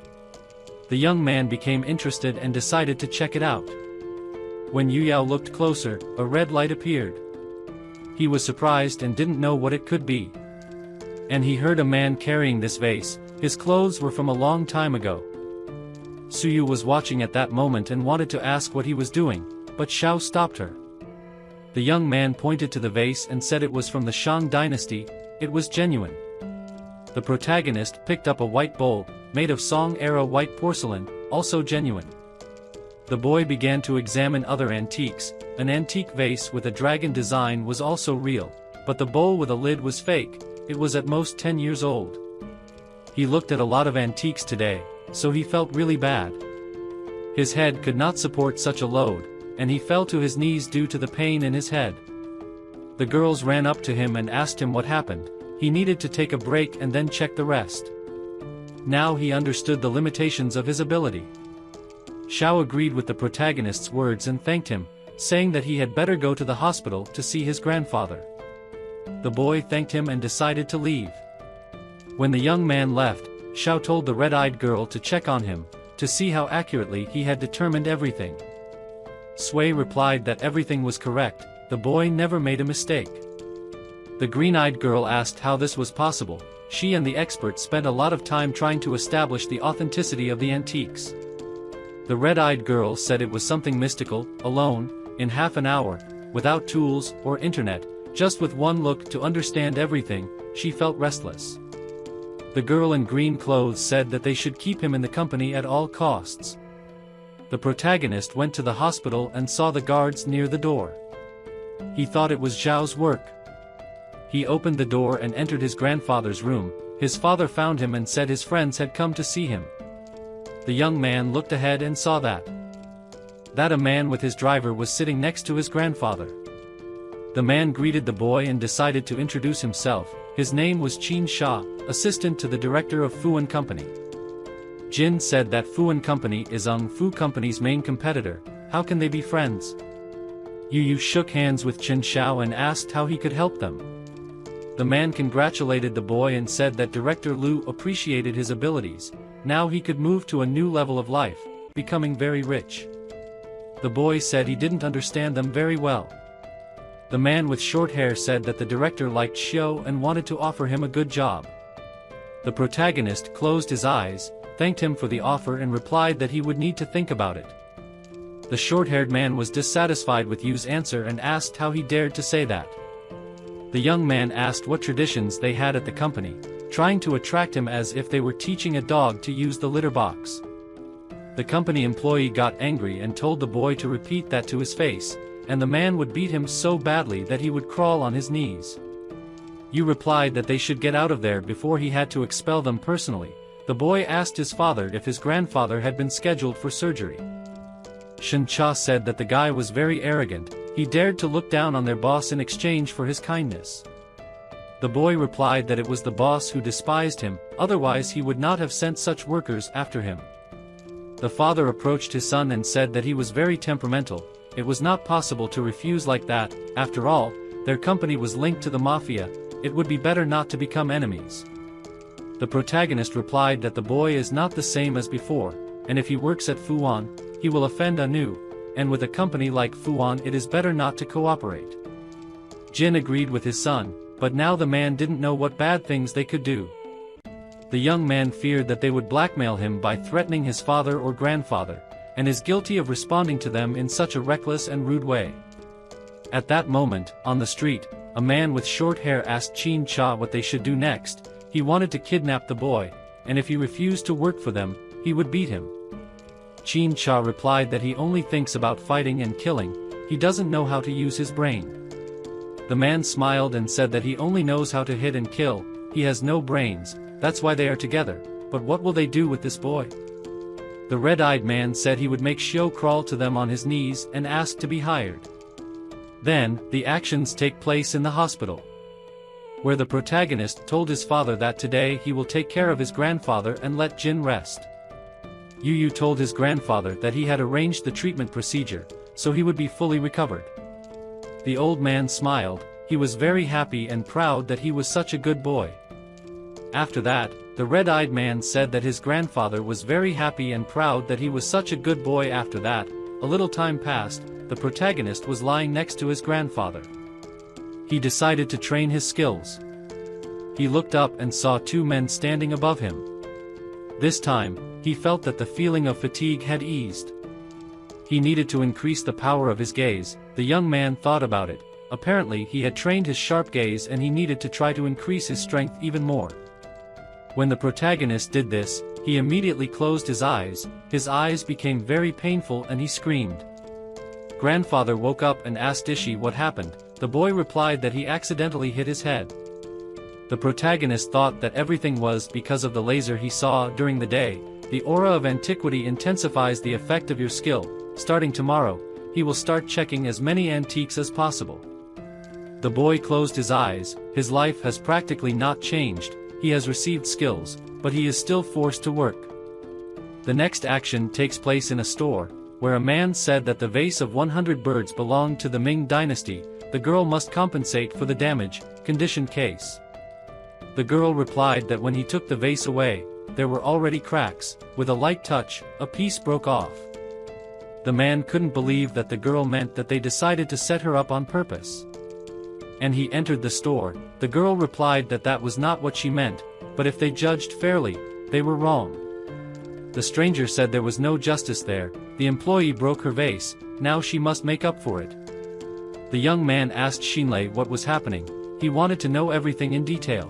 The young man became interested and decided to check it out. When Yu Yao looked closer, a red light appeared. He was surprised and didn't know what it could be. And he heard a man carrying this vase. His clothes were from a long time ago. Suyu was watching at that moment and wanted to ask what he was doing, but Xiao stopped her. The young man pointed to the vase and said it was from the Shang dynasty. It was genuine. The protagonist picked up a white bowl, made of Song-era white porcelain, also genuine. The boy began to examine other antiques. An antique vase with a dragon design was also real, but the bowl with a lid was fake. It was at most 10 years old. He looked at a lot of antiques today, so he felt really bad. His head could not support such a load, and he fell to his knees due to the pain in his head. The girls ran up to him and asked him what happened. He needed to take a break and then check the rest. Now he understood the limitations of his ability. Xiao agreed with the protagonist's words and thanked him, saying that he had better go to the hospital to see his grandfather. The boy thanked him and decided to leave. When the young man left, Xiao told the red-eyed girl to check on him, to see how accurately he had determined everything. Sway replied that everything was correct. The boy never made a mistake. The green-eyed girl asked how this was possible. She and the expert spent a lot of time trying to establish the authenticity of the antiques. The red-eyed girl said it was something mystical. Alone, in half an hour, without tools or internet, just with one look to understand everything, she felt restless. The girl in green clothes said that they should keep him in the company at all costs. The protagonist went to the hospital and saw the guards near the door. He thought it was Zhao's work. He opened the door and entered his grandfather's room. His father found him and said his friends had come to see him. The young man looked ahead and saw that a man with his driver was sitting next to his grandfather. The man greeted the boy and decided to introduce himself. His name was Qin Sha, assistant to the director of Fuan Company. Jin said that Fuan Company is Ung Fu Company's main competitor. How can they be friends? Yu shook hands with Qin Shao and asked how he could help them. The man congratulated the boy and said that Director Lu appreciated his abilities. Now he could move to a new level of life, becoming very rich. The boy said he didn't understand them very well. The man with short hair said that the director liked Xiao and wanted to offer him a good job. The protagonist closed his eyes, thanked him for the offer and replied that he would need to think about it. The short-haired man was dissatisfied with Yu's answer and asked how he dared to say that. The young man asked what traditions they had at the company, trying to attract him as if they were teaching a dog to use the litter box. The company employee got angry and told the boy to repeat that to his face, and the man would beat him so badly that he would crawl on his knees. Yu replied that they should get out of there before he had to expel them personally. The boy asked his father if his grandfather had been scheduled for surgery. Shen Cha said that the guy was very arrogant. He dared to look down on their boss in exchange for his kindness. The boy replied that it was the boss who despised him, otherwise he would not have sent such workers after him. The father approached his son and said that he was very temperamental. It was not possible to refuse like that. After all, their company was linked to the mafia. It would be better not to become enemies. The protagonist replied that the boy is not the same as before, and if he works at Fuan, he will offend Anu, and with a company like Fuan it is better not to cooperate. Jin agreed with his son, but now the man didn't know what bad things they could do. The young man feared that they would blackmail him by threatening his father or grandfather, and is guilty of responding to them in such a reckless and rude way. At that moment, on the street, a man with short hair asked Qin Cha what they should do next. He wanted to kidnap the boy, and if he refused to work for them, he would beat him. Qin Cha replied that he only thinks about fighting and killing. He doesn't know how to use his brain. The man smiled and said that he only knows how to hit and kill. He has no brains. That's why they are together. But what will they do with this boy? The red-eyed man said he would make Xiao crawl to them on his knees and ask to be hired. Then, the actions take place in the hospital, where the protagonist told his father that today he will take care of his grandfather and let Jin rest. Yu told his grandfather that he had arranged the treatment procedure, so he would be fully recovered. The old man smiled. He was very happy and proud that he was such a good boy. After that, the red-eyed man said that his grandfather was very happy and proud that he was such a good boy. After that, a little time passed. The protagonist was lying next to his grandfather. He decided to train his skills. He looked up and saw two men standing above him. This time, he felt that the feeling of fatigue had eased. He needed to increase the power of his gaze. The young man thought about it. Apparently he had trained his sharp gaze and he needed to try to increase his strength even more. When the protagonist did this, he immediately closed his eyes. His eyes became very painful and he screamed. Grandfather woke up and asked Ishi what happened. The boy replied that he accidentally hit his head. The protagonist thought that everything was because of the laser he saw during the day. The aura of antiquity intensifies the effect of your skill. Starting tomorrow, he will start checking as many antiques as possible. The boy closed his eyes. His life has practically not changed. He has received skills, but he is still forced to work. The next action takes place in a store, where a man said that the vase of 100 birds belonged to the Ming dynasty. The girl must compensate for the damage. Condition case. The girl replied that when he took the vase away, there were already cracks. With a light touch, a piece broke off. The man couldn't believe that the girl meant that they decided to set her up on purpose. And he entered the store. The girl replied that that was not what she meant, but if they judged fairly, they were wrong. The stranger said there was no justice there. The employee broke her vase. Now she must make up for it. The young man asked Xinlei what was happening. He wanted to know everything in detail.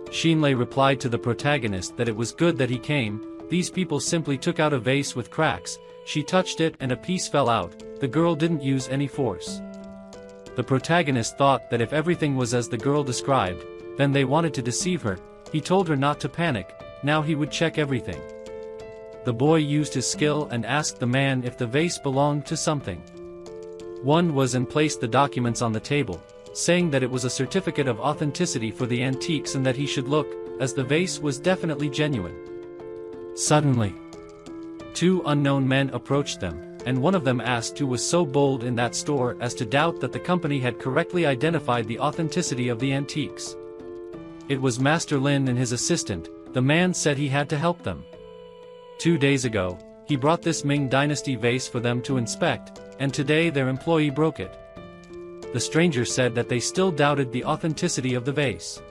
Xinlei replied to the protagonist that it was good that he came. These people simply took out a vase with cracks. She touched it and a piece fell out. The girl didn't use any force. The protagonist thought that if everything was as the girl described, then they wanted to deceive her. He told her not to panic. Now he would check everything. The boy used his skill and asked the man if the vase belonged to something. One was and placed the documents on the table, saying that it was a certificate of authenticity for the antiques and that he should look, as the vase was definitely genuine. Suddenly, two unknown men approached them, and one of them asked who was so bold in that store as to doubt that the company had correctly identified the authenticity of the antiques. It was Master Lin and his assistant. The man said he had to help them. 2 days ago, he brought this Ming Dynasty vase for them to inspect, and today their employee broke it. The stranger said that they still doubted the authenticity of the vase.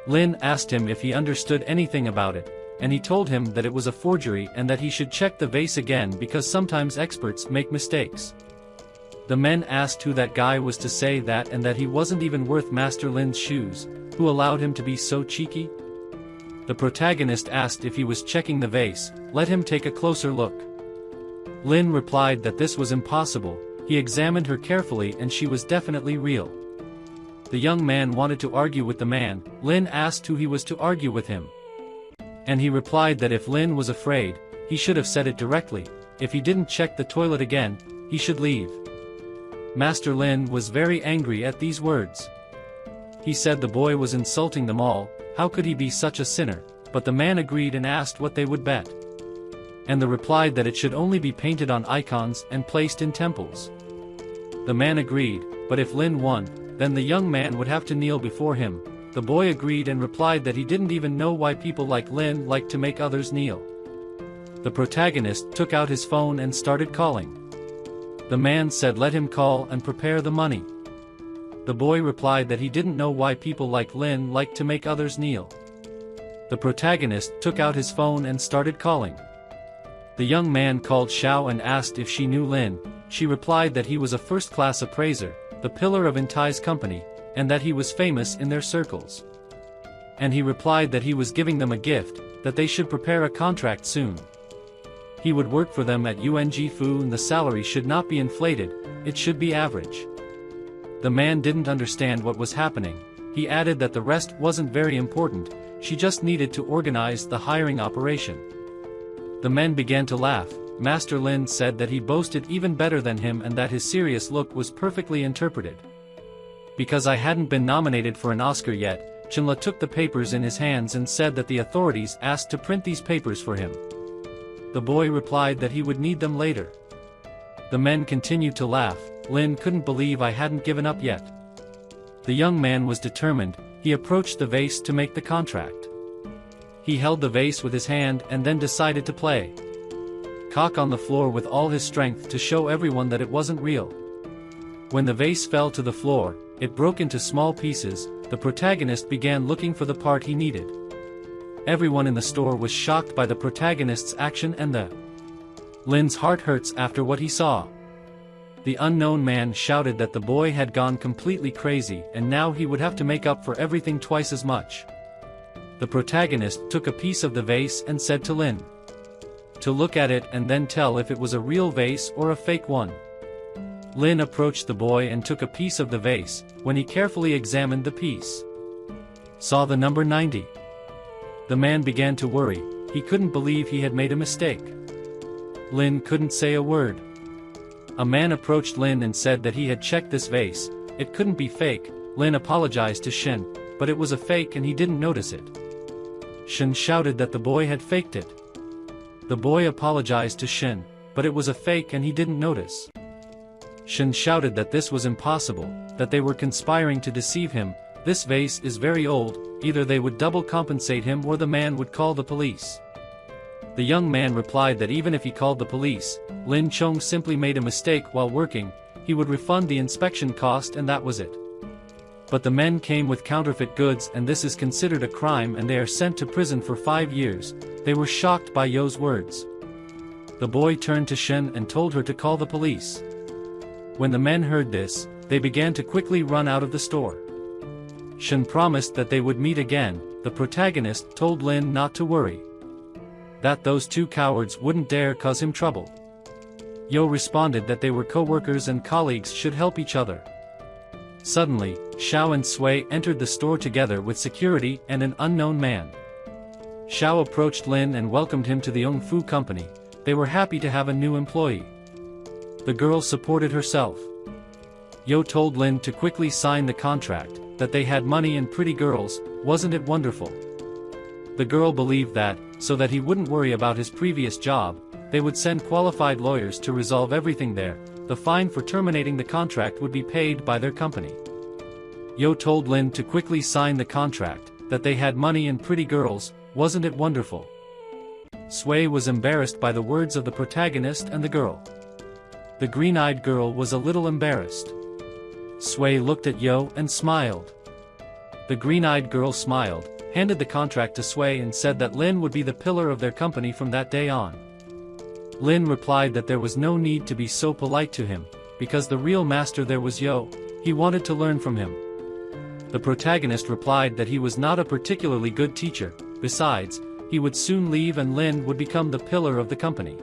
Lin asked him if he understood anything about it, and he told him that it was a forgery and that he should check the vase again because sometimes experts make mistakes. The men asked who that guy was to say that and that he wasn't even worth Master Lin's shoes, who allowed him to be so cheeky. The protagonist asked if he was checking the vase. Let him take a closer look. Lin replied that this was impossible. He examined her carefully and she was definitely real. The young man wanted to argue with the man. Lin asked who he was to argue with him. And he replied that if Lin was afraid, he should have said it directly. If he didn't check the toilet again, he should leave. Master Lin was very angry at these words. He said the boy was insulting them all. How could he be such a sinner? But the man agreed and asked what they would bet. And they replied that it should only be painted on icons and placed in temples. The man agreed, but if Lin won, then the young man would have to kneel before him. The boy agreed and replied that he didn't even know why people like Lin like to make others kneel. The protagonist took out his phone and started calling. The man said let him call and prepare the money. The boy replied that he didn't know why people like Lin like to make others kneel. The protagonist took out his phone and started calling. The young man called Xiao and asked if she knew Lin. She replied that he was a first-class appraiser, the pillar of Intai's company, and that he was famous in their circles. And he replied that he was giving them a gift, that they should prepare a contract soon. He would work for them at UNG Fu and the salary should not be inflated, it should be average. The man didn't understand what was happening. He added that the rest wasn't very important, she just needed to organize the hiring operation. The men began to laugh. Master Lin said that he boasted even better than him and that his serious look was perfectly interpreted. Because I hadn't been nominated for an Oscar yet, Chinla took the papers in his hands and said that the authorities asked to print these papers for him. The boy replied that he would need them later. The men continued to laugh. Lin couldn't believe I hadn't given up yet. The young man was determined. He approached the vase to make the contract. He held the vase with his hand and then decided to play cock on the floor with all his strength to show everyone that it wasn't real. When the vase fell to the floor, it broke into small pieces. The protagonist began looking for the part he needed. Everyone in the store was shocked by the protagonist's action and Lin's heart hurts after what he saw. The unknown man shouted that the boy had gone completely crazy and now he would have to make up for everything twice as much. The protagonist took a piece of the vase and said to Lin to look at it and then tell if it was a real vase or a fake one. Lin approached the boy and took a piece of the vase. When he carefully examined the piece, saw the number 90. The man began to worry. He couldn't believe he had made a mistake. Lin couldn't say a word. A man approached Lin and said that he had checked this vase. It couldn't be fake. Lin apologized to Shen, but it was a fake and he didn't notice it. Shen shouted that the boy had faked it. The boy apologized to Shen, but it was a fake and he didn't notice. Shen shouted that this was impossible, that they were conspiring to deceive him. This vase is very old, either they would double compensate him or the man would call the police. The young man replied that even if he called the police, Lin Chong simply made a mistake while working, he would refund the inspection cost and that was it. But the men came with counterfeit goods and this is considered a crime and they are sent to prison for 5 years. They were shocked by Yo's words. The boy turned to Shen and told her to call the police. When the men heard this, they began to quickly run out of the store. Shen promised that they would meet again. The protagonist told Lin not to worry, that those two cowards wouldn't dare cause him trouble. Yo responded that they were co-workers and colleagues should help each other. Suddenly, Xiao and Sui entered the store together with security and an unknown man. Xiao approached Lin and welcomed him to the Ung Fu company. They were happy to have a new employee. The girl supported herself. Yo told Lin to quickly sign the contract, that they had money and pretty girls. Wasn't it wonderful? The girl believed that, so that he wouldn't worry about his previous job, they would send qualified lawyers to resolve everything there. The fine for terminating the contract would be paid by their company. Yo told Lin to quickly sign the contract, that they had money and pretty girls. Wasn't it wonderful? Sui was embarrassed by the words of the protagonist and the girl. The green-eyed girl was a little embarrassed. Sui looked at Yo and smiled. The green-eyed girl smiled, handed the contract to Sui and said that Lin would be the pillar of their company from that day on. Lin replied that there was no need to be so polite to him, because the real master there was Yo. He wanted to learn from him. The protagonist replied that he was not a particularly good teacher. Besides, he would soon leave and Lin would become the pillar of the company.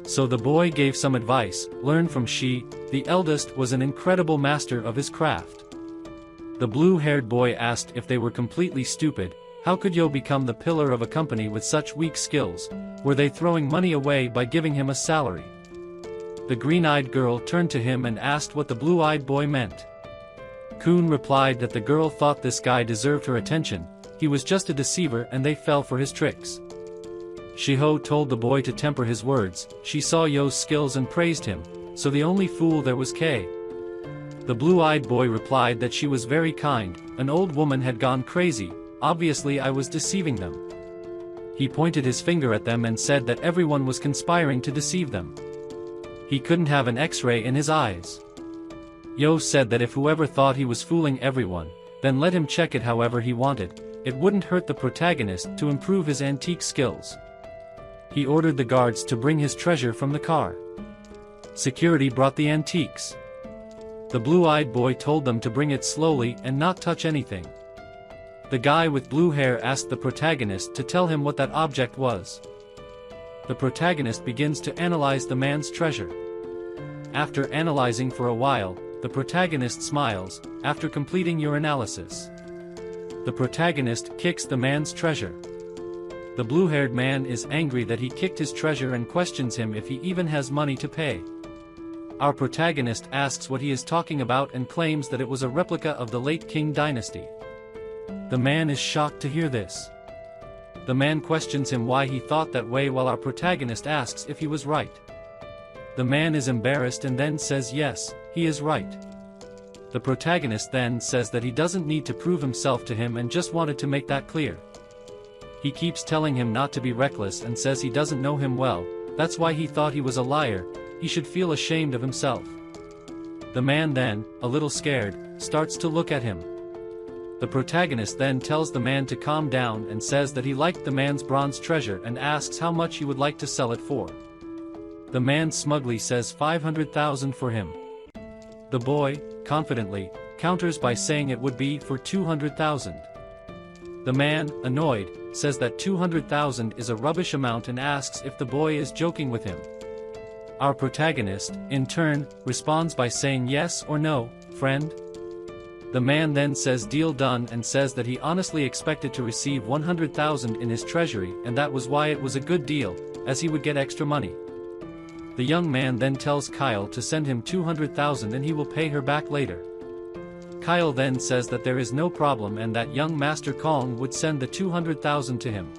So the boy gave some advice. Learn from Shi, the eldest was an incredible master of his craft. The blue-haired boy asked if they were completely stupid. How could Yo become the pillar of a company with such weak skills? Were they throwing money away by giving him a salary? The green-eyed girl turned to him and asked what the blue-eyed boy meant. Kun replied that the girl thought this guy deserved her attention. He was just a deceiver and they fell for his tricks. Shiho told the boy to temper his words. She saw Yo's skills and praised him, so the only fool there was K. The blue-eyed boy replied that she was very kind. An old woman had gone crazy. Obviously I was deceiving them. He pointed his finger at them and said that everyone was conspiring to deceive them. He couldn't have an X-ray in his eyes. Yo said that if whoever thought he was fooling everyone, then let him check it however he wanted. It wouldn't hurt the protagonist to improve his antique skills. He ordered the guards to bring his treasure from the car. Security brought the antiques. The blue-eyed boy told them to bring it slowly and not touch anything. The guy with blue hair asked the protagonist to tell him what that object was. The protagonist begins to analyze the man's treasure. After analyzing for a while, the protagonist smiles. After completing your analysis, the protagonist kicks the man's treasure. The blue-haired man is angry that he kicked his treasure and questions him if he even has money to pay. Our protagonist asks what he is talking about and claims that it was a replica of the late Qing dynasty. The man is shocked to hear this. The man questions him why he thought that way while our protagonist asks if he was right. The man is embarrassed and then says yes, he is right. The protagonist then says that he doesn't need to prove himself to him and just wanted to make that clear. He keeps telling him not to be reckless and says he doesn't know him well, that's why he thought he was a liar. He should feel ashamed of himself. The man then, a little scared, starts to look at him. The protagonist then tells the man to calm down and says that he liked the man's bronze treasure and asks how much he would like to sell it for. The man smugly says 500,000 for him. The boy, confidently, counters by saying it would be for 200,000. The man, annoyed, says that 200,000 is a rubbish amount and asks if the boy is joking with him. Our protagonist, in turn, responds by saying yes or no, friend. The man then says deal done and says that he honestly expected to receive 100,000 in his treasury and that was why it was a good deal, as he would get extra money. The young man then tells Kyle to send him 200,000 and he will pay her back later. Kyle then says that there is no problem and that young Master Kong would send the 200,000 to him.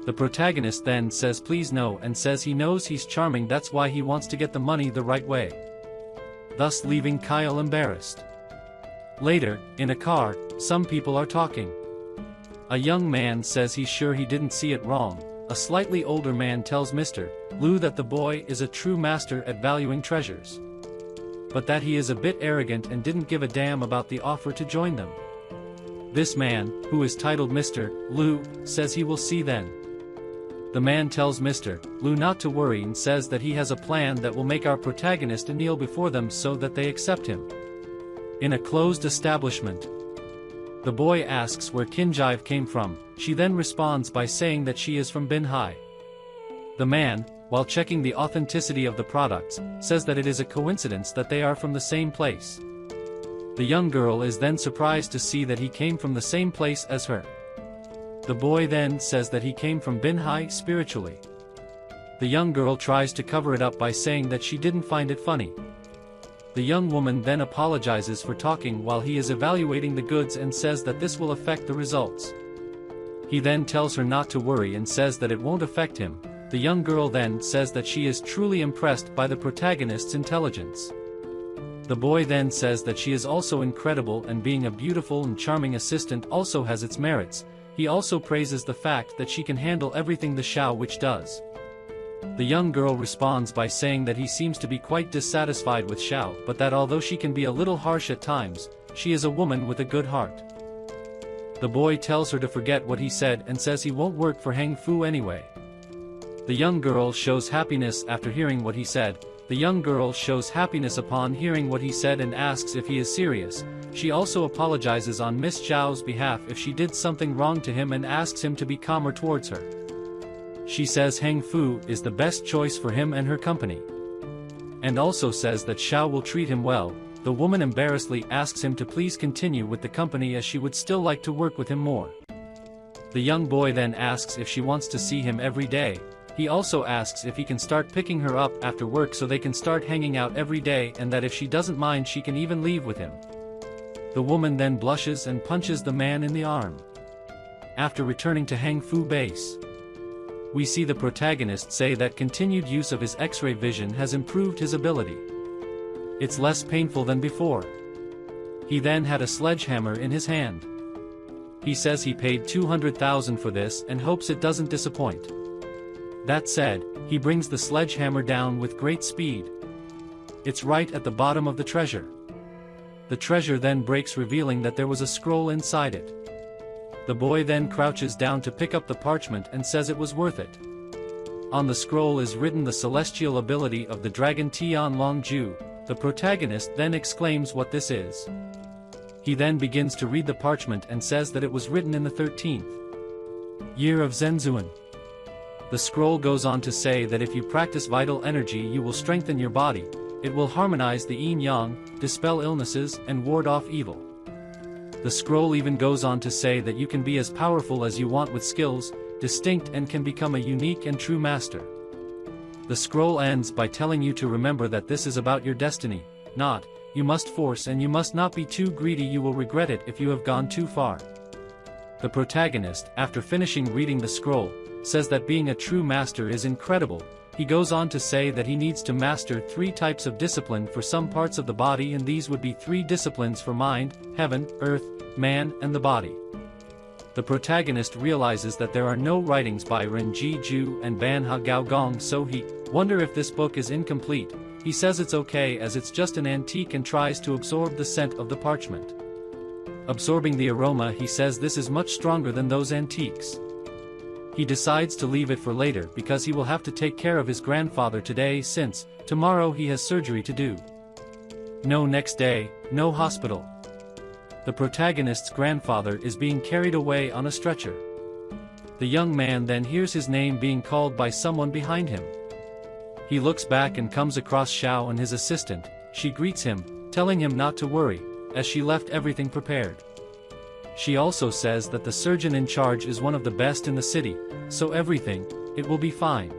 The protagonist then says please no and says he knows he's charming, that's why he wants to get the money the right way, thus leaving Kyle embarrassed. Later, in a car, some people are talking. A young man says he's sure he didn't see it wrong. A slightly older man tells Mr. Liu that the boy is a true master at valuing treasures, but that he is a bit arrogant and didn't give a damn about the offer to join them. This man, who is titled Mr. Liu, says he will see then. The man tells Mr. Lu not to worry and says that he has a plan that will make our protagonist kneel before them so that they accept him. In a closed establishment, the boy asks where Kinjive came from. She then responds by saying that she is from Binhai. The man, while checking the authenticity of the products, says that it is a coincidence that they are from the same place. The young girl is then surprised to see that he came from the same place as her. The boy then says that he came from Binhai spiritually. The young girl tries to cover it up by saying that she didn't find it funny. The young woman then apologizes for talking while he is evaluating the goods and says that this will affect the results. He then tells her not to worry and says that it won't affect him. The young girl then says that she is truly impressed by the protagonist's intelligence. The boy then says that she is also incredible and being a beautiful and charming assistant also has its merits. He also praises the fact that she can handle everything the Xiao Witch does. The young girl responds by saying that he seems to be quite dissatisfied with Xiao, but that although she can be a little harsh at times, she is a woman with a good heart. The boy tells her to forget what he said and says he won't work for Heng Fu anyway. The young girl shows happiness after hearing what he said. The young girl shows happiness upon hearing what he said and asks if he is serious. She also apologizes on Miss Zhao's behalf if she did something wrong to him and asks him to be calmer towards her. She says Heng Fu is the best choice for him and her company. And also says that Xiao will treat him well. The woman embarrassedly asks him to please continue with the company as she would still like to work with him more. The young boy then asks if she wants to see him every day. He also asks if he can start picking her up after work so they can start hanging out every day, and that if she doesn't mind she can even leave with him. The woman then blushes and punches the man in the arm. After returning to Heng Fu base, we see the protagonist say that continued use of his X-ray vision has improved his ability. It's less painful than before. He then had a sledgehammer in his hand. He says he paid 200,000 for this and hopes it doesn't disappoint. That said, he brings the sledgehammer down with great speed. It's right at the bottom of the treasure. The treasure then breaks, revealing that there was a scroll inside it. The boy then crouches down to pick up the parchment and says it was worth it. On the scroll is written the celestial ability of the dragon Tian Long Ju. The protagonist then exclaims what this is. He then begins to read the parchment and says that it was written in the 13th year of Zhenzuan. The scroll goes on to say that if you practice vital energy you will strengthen your body, it will harmonize the yin-yang, dispel illnesses, and ward off evil. The scroll even goes on to say that you can be as powerful as you want with skills, distinct, and can become a unique and true master. The scroll ends by telling you to remember that this is about your destiny, not, you must force, and you must not be too greedy, you will regret it if you have gone too far. The protagonist, after finishing reading the scroll, says that being a true master is incredible. He goes on to say that he needs to master 3 types of discipline for some parts of the body, and these would be 3 disciplines for mind, heaven, earth, man, and the body. The protagonist realizes that there are no writings by Ren Ji Ju and Ban Ha Gao Gong, so he wonders if this book is incomplete. He says it's okay as it's just an antique and tries to absorb the scent of the parchment. Absorbing the aroma, he says this is much stronger than those antiques. He decides to leave it for later because he will have to take care of his grandfather today, since tomorrow he has surgery to do. No next day, no hospital. The protagonist's grandfather is being carried away on a stretcher. The young man then hears his name being called by someone behind him. He looks back and comes across Xiao and his assistant. She greets him, telling him not to worry, as she left everything prepared. She also says that the surgeon in charge is one of the best in the city, so it will be fine.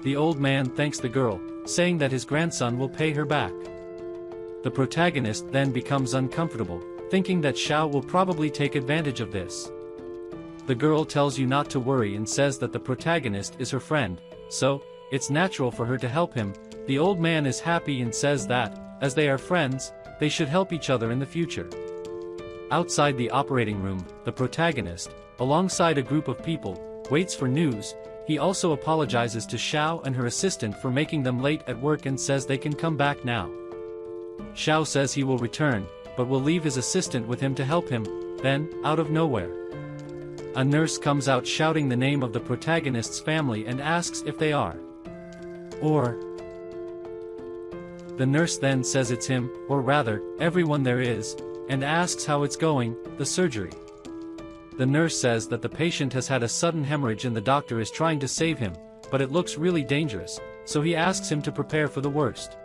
The old man thanks the girl, saying that his grandson will pay her back. The protagonist then becomes uncomfortable, thinking that Xiao will probably take advantage of this. The girl tells you not to worry and says that the protagonist is her friend, so it's natural for her to help him. The old man is happy and says that, as they are friends, they should help each other in the future. Outside the operating room, the protagonist, alongside a group of people, waits for news. He also apologizes to Xiao and her assistant for making them late at work and says they can come back now. Xiao says he will return, but will leave his assistant with him to help him. Then, out of nowhere, A nurse comes out shouting the name of the protagonist's family and asks if they are. Or. The nurse then says it's him, or rather, everyone there is, and asks how it's going, the surgery. The nurse says that the patient has had a sudden hemorrhage and the doctor is trying to save him, but it looks really dangerous, so he asks him to prepare for the worst.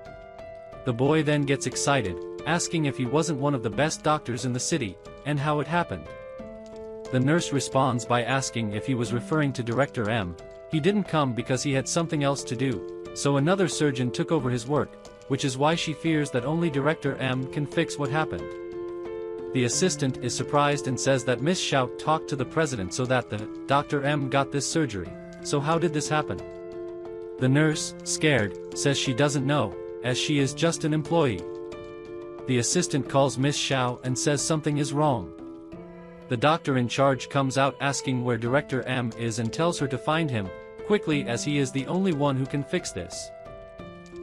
The boy then gets excited, asking if he wasn't one of the best doctors in the city, and how it happened. The nurse responds by asking if he was referring to Director M. He didn't come because he had something else to do, so another surgeon took over his work, which is why she fears that only Director M can fix what happened. The assistant is surprised and says that Miss Shout talked to the president so that the Dr. M got this surgery. So how did this happen? The nurse, scared, says she doesn't know, as she is just an employee. The assistant calls Miss Xiao and says something is wrong. The doctor in charge comes out asking where Director M is and tells her to find him quickly as he is the only one who can fix this.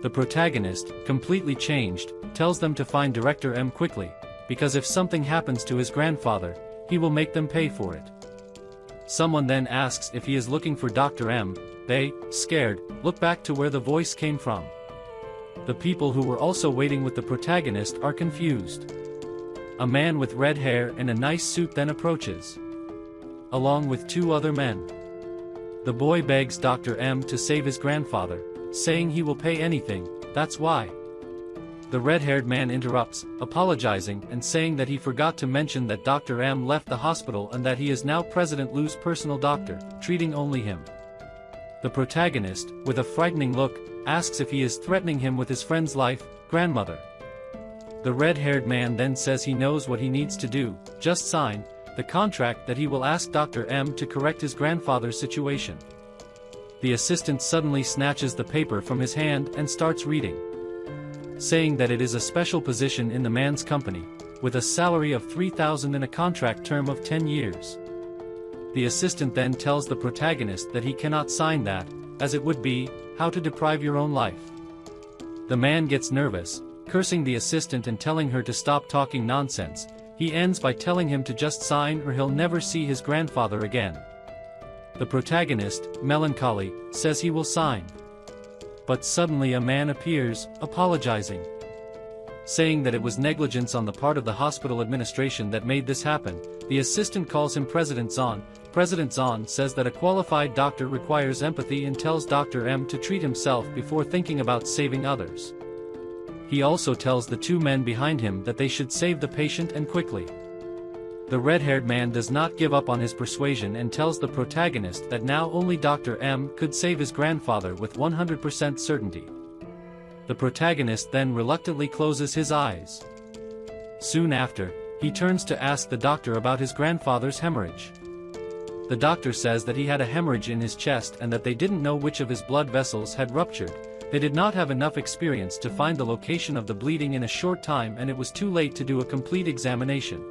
The protagonist, completely changed, tells them to find Director M quickly, because if something happens to his grandfather, he will make them pay for it. Someone then asks if he is looking for Dr. M. They, scared, look back to where the voice came from. The people who were also waiting with the protagonist are confused. A man with red hair and a nice suit then approaches, along with two other men. The boy begs Dr. M to save his grandfather, saying he will pay anything, that's why. The red-haired man interrupts, apologizing and saying that he forgot to mention that Dr. M left the hospital and that he is now President Lu's personal doctor, treating only him. The protagonist, with a frightening look, asks if he is threatening him with his friend's life, grandmother. The red-haired man then says he knows what he needs to do, just sign the contract that he will ask Dr. M to correct his grandfather's situation. The assistant suddenly snatches the paper from his hand and starts reading, saying that it is a special position in the man's company, with a salary of 3,000 and a contract term of 10 years. The assistant then tells the protagonist that he cannot sign that, as it would be, how to deprive your own life. The man gets nervous, cursing the assistant and telling her to stop talking nonsense. He ends by telling him to just sign or he'll never see his grandfather again. The protagonist, melancholy, says he will sign. But suddenly a man appears, apologizing, saying that it was negligence on the part of the hospital administration that made this happen. The assistant calls him President Zahn. President Zahn says that a qualified doctor requires empathy and tells Dr. M to treat himself before thinking about saving others. He also tells the two men behind him that they should save the patient and quickly. The red-haired man does not give up on his persuasion and tells the protagonist that now only Dr. M could save his grandfather with 100% certainty. The protagonist then reluctantly closes his eyes. Soon after, he turns to ask the doctor about his grandfather's hemorrhage. The doctor says that he had a hemorrhage in his chest and that they didn't know which of his blood vessels had ruptured. They did not have enough experience to find the location of the bleeding in a short time and it was too late to do a complete examination.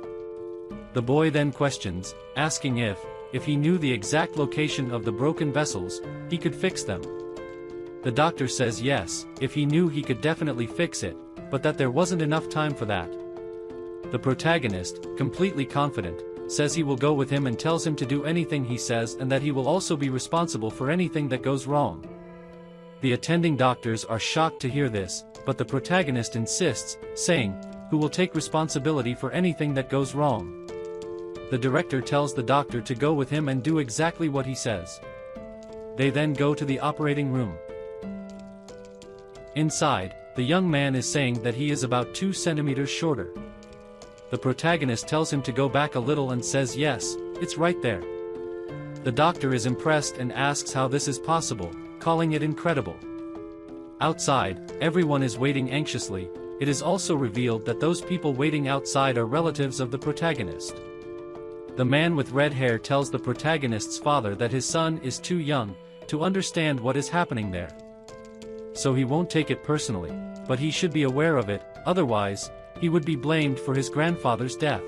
The boy then questions, asking if he knew the exact location of the broken vessels, he could fix them. The doctor says yes, if he knew he could definitely fix it, but that there wasn't enough time for that. The protagonist, completely confident, says he will go with him and tells him to do anything he says and that he will also be responsible for anything that goes wrong. The attending doctors are shocked to hear this, but the protagonist insists, saying, who will take responsibility for anything that goes wrong. The director tells the doctor to go with him and do exactly what he says. They then go to the operating room. Inside, the young man is saying that he is about 2 centimeters shorter. The protagonist tells him to go back a little and says yes, it's right there. The doctor is impressed and asks how this is possible, calling it incredible. Outside, everyone is waiting anxiously. It is also revealed that those people waiting outside are relatives of the protagonist. The man with red hair tells the protagonist's father that his son is too young to understand what is happening there. So he won't take it personally, but he should be aware of it, otherwise, he would be blamed for his grandfather's death.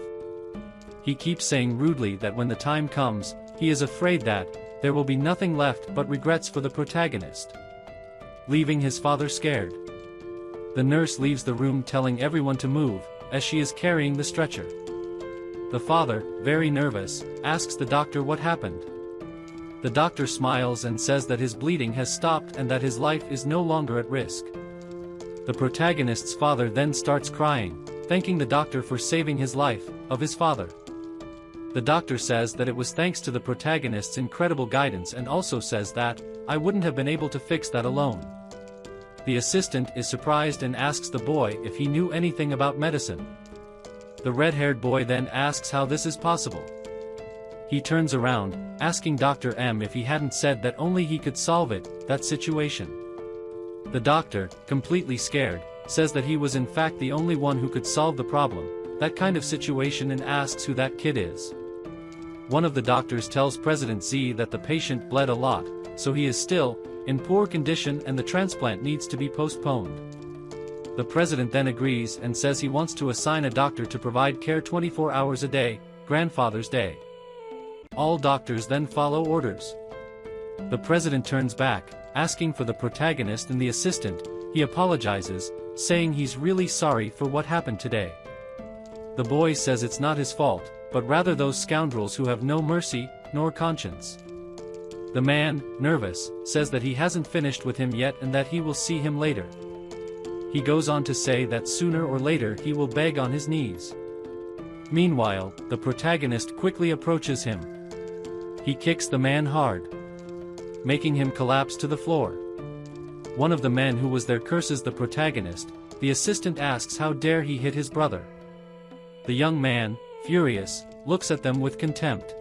He keeps saying rudely that when the time comes, he is afraid that there will be nothing left but regrets for the protagonist, leaving his father scared. The nurse leaves the room telling everyone to move, as she is carrying the stretcher. The father, very nervous, asks the doctor what happened. The doctor smiles and says that his bleeding has stopped and that his life is no longer at risk. The protagonist's father then starts crying, thanking the doctor for saving his life, of his father. The doctor says that it was thanks to the protagonist's incredible guidance and also says that, "I wouldn't have been able to fix that alone." The assistant is surprised and asks the boy if he knew anything about medicine. The red-haired boy then asks how this is possible. He turns around, asking Dr. M if he hadn't said that only he could solve it, that situation. The doctor, completely scared, says that he was in fact the only one who could solve the problem, that kind of situation, and asks who that kid is. One of the doctors tells President Z that the patient bled a lot, so he is still in poor condition and the transplant needs to be postponed. The president then agrees and says he wants to assign a doctor to provide care 24 hours a day, Grandfather's Day. All doctors then follow orders. The president turns back, asking for the protagonist and the assistant. He apologizes, saying he's really sorry for what happened today. The boy says it's not his fault, but rather those scoundrels who have no mercy, nor conscience. The man, nervous, says that he hasn't finished with him yet and that he will see him later. He goes on to say that sooner or later he will beg on his knees. Meanwhile, the protagonist quickly approaches him. He kicks the man hard, making him collapse to the floor. One of the men who was there curses the protagonist. The assistant asks how dare he hit his brother. The young man, furious, looks at them with contempt.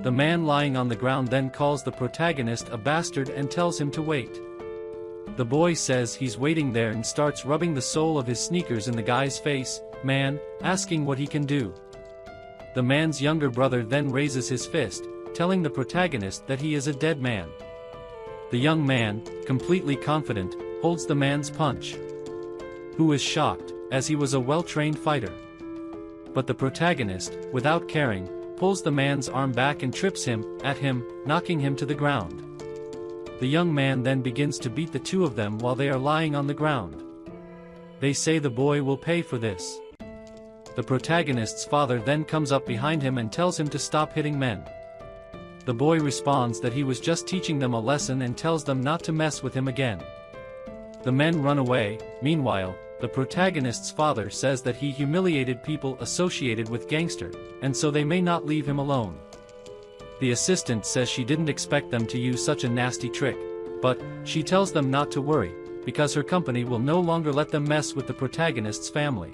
The man lying on the ground then calls the protagonist a bastard and tells him to wait. The boy says he's waiting there and starts rubbing the sole of his sneakers in the guy's face, asking what he can do. The man's younger brother then raises his fist, telling the protagonist that he is a dead man. The young man, completely confident, holds the man's punch, who is shocked, as he was a well-trained fighter. But the protagonist, without caring, pulls the man's arm back and trips him, knocking him to the ground. The young man then begins to beat the two of them while they are lying on the ground. They say the boy will pay for this. The protagonist's father then comes up behind him and tells him to stop hitting men. The boy responds that he was just teaching them a lesson and tells them not to mess with him again. The men run away. Meanwhile, the protagonist's father says that he humiliated people associated with gangster, and so they may not leave him alone. The assistant says she didn't expect them to use such a nasty trick, but she tells them not to worry, because her company will no longer let them mess with the protagonist's family.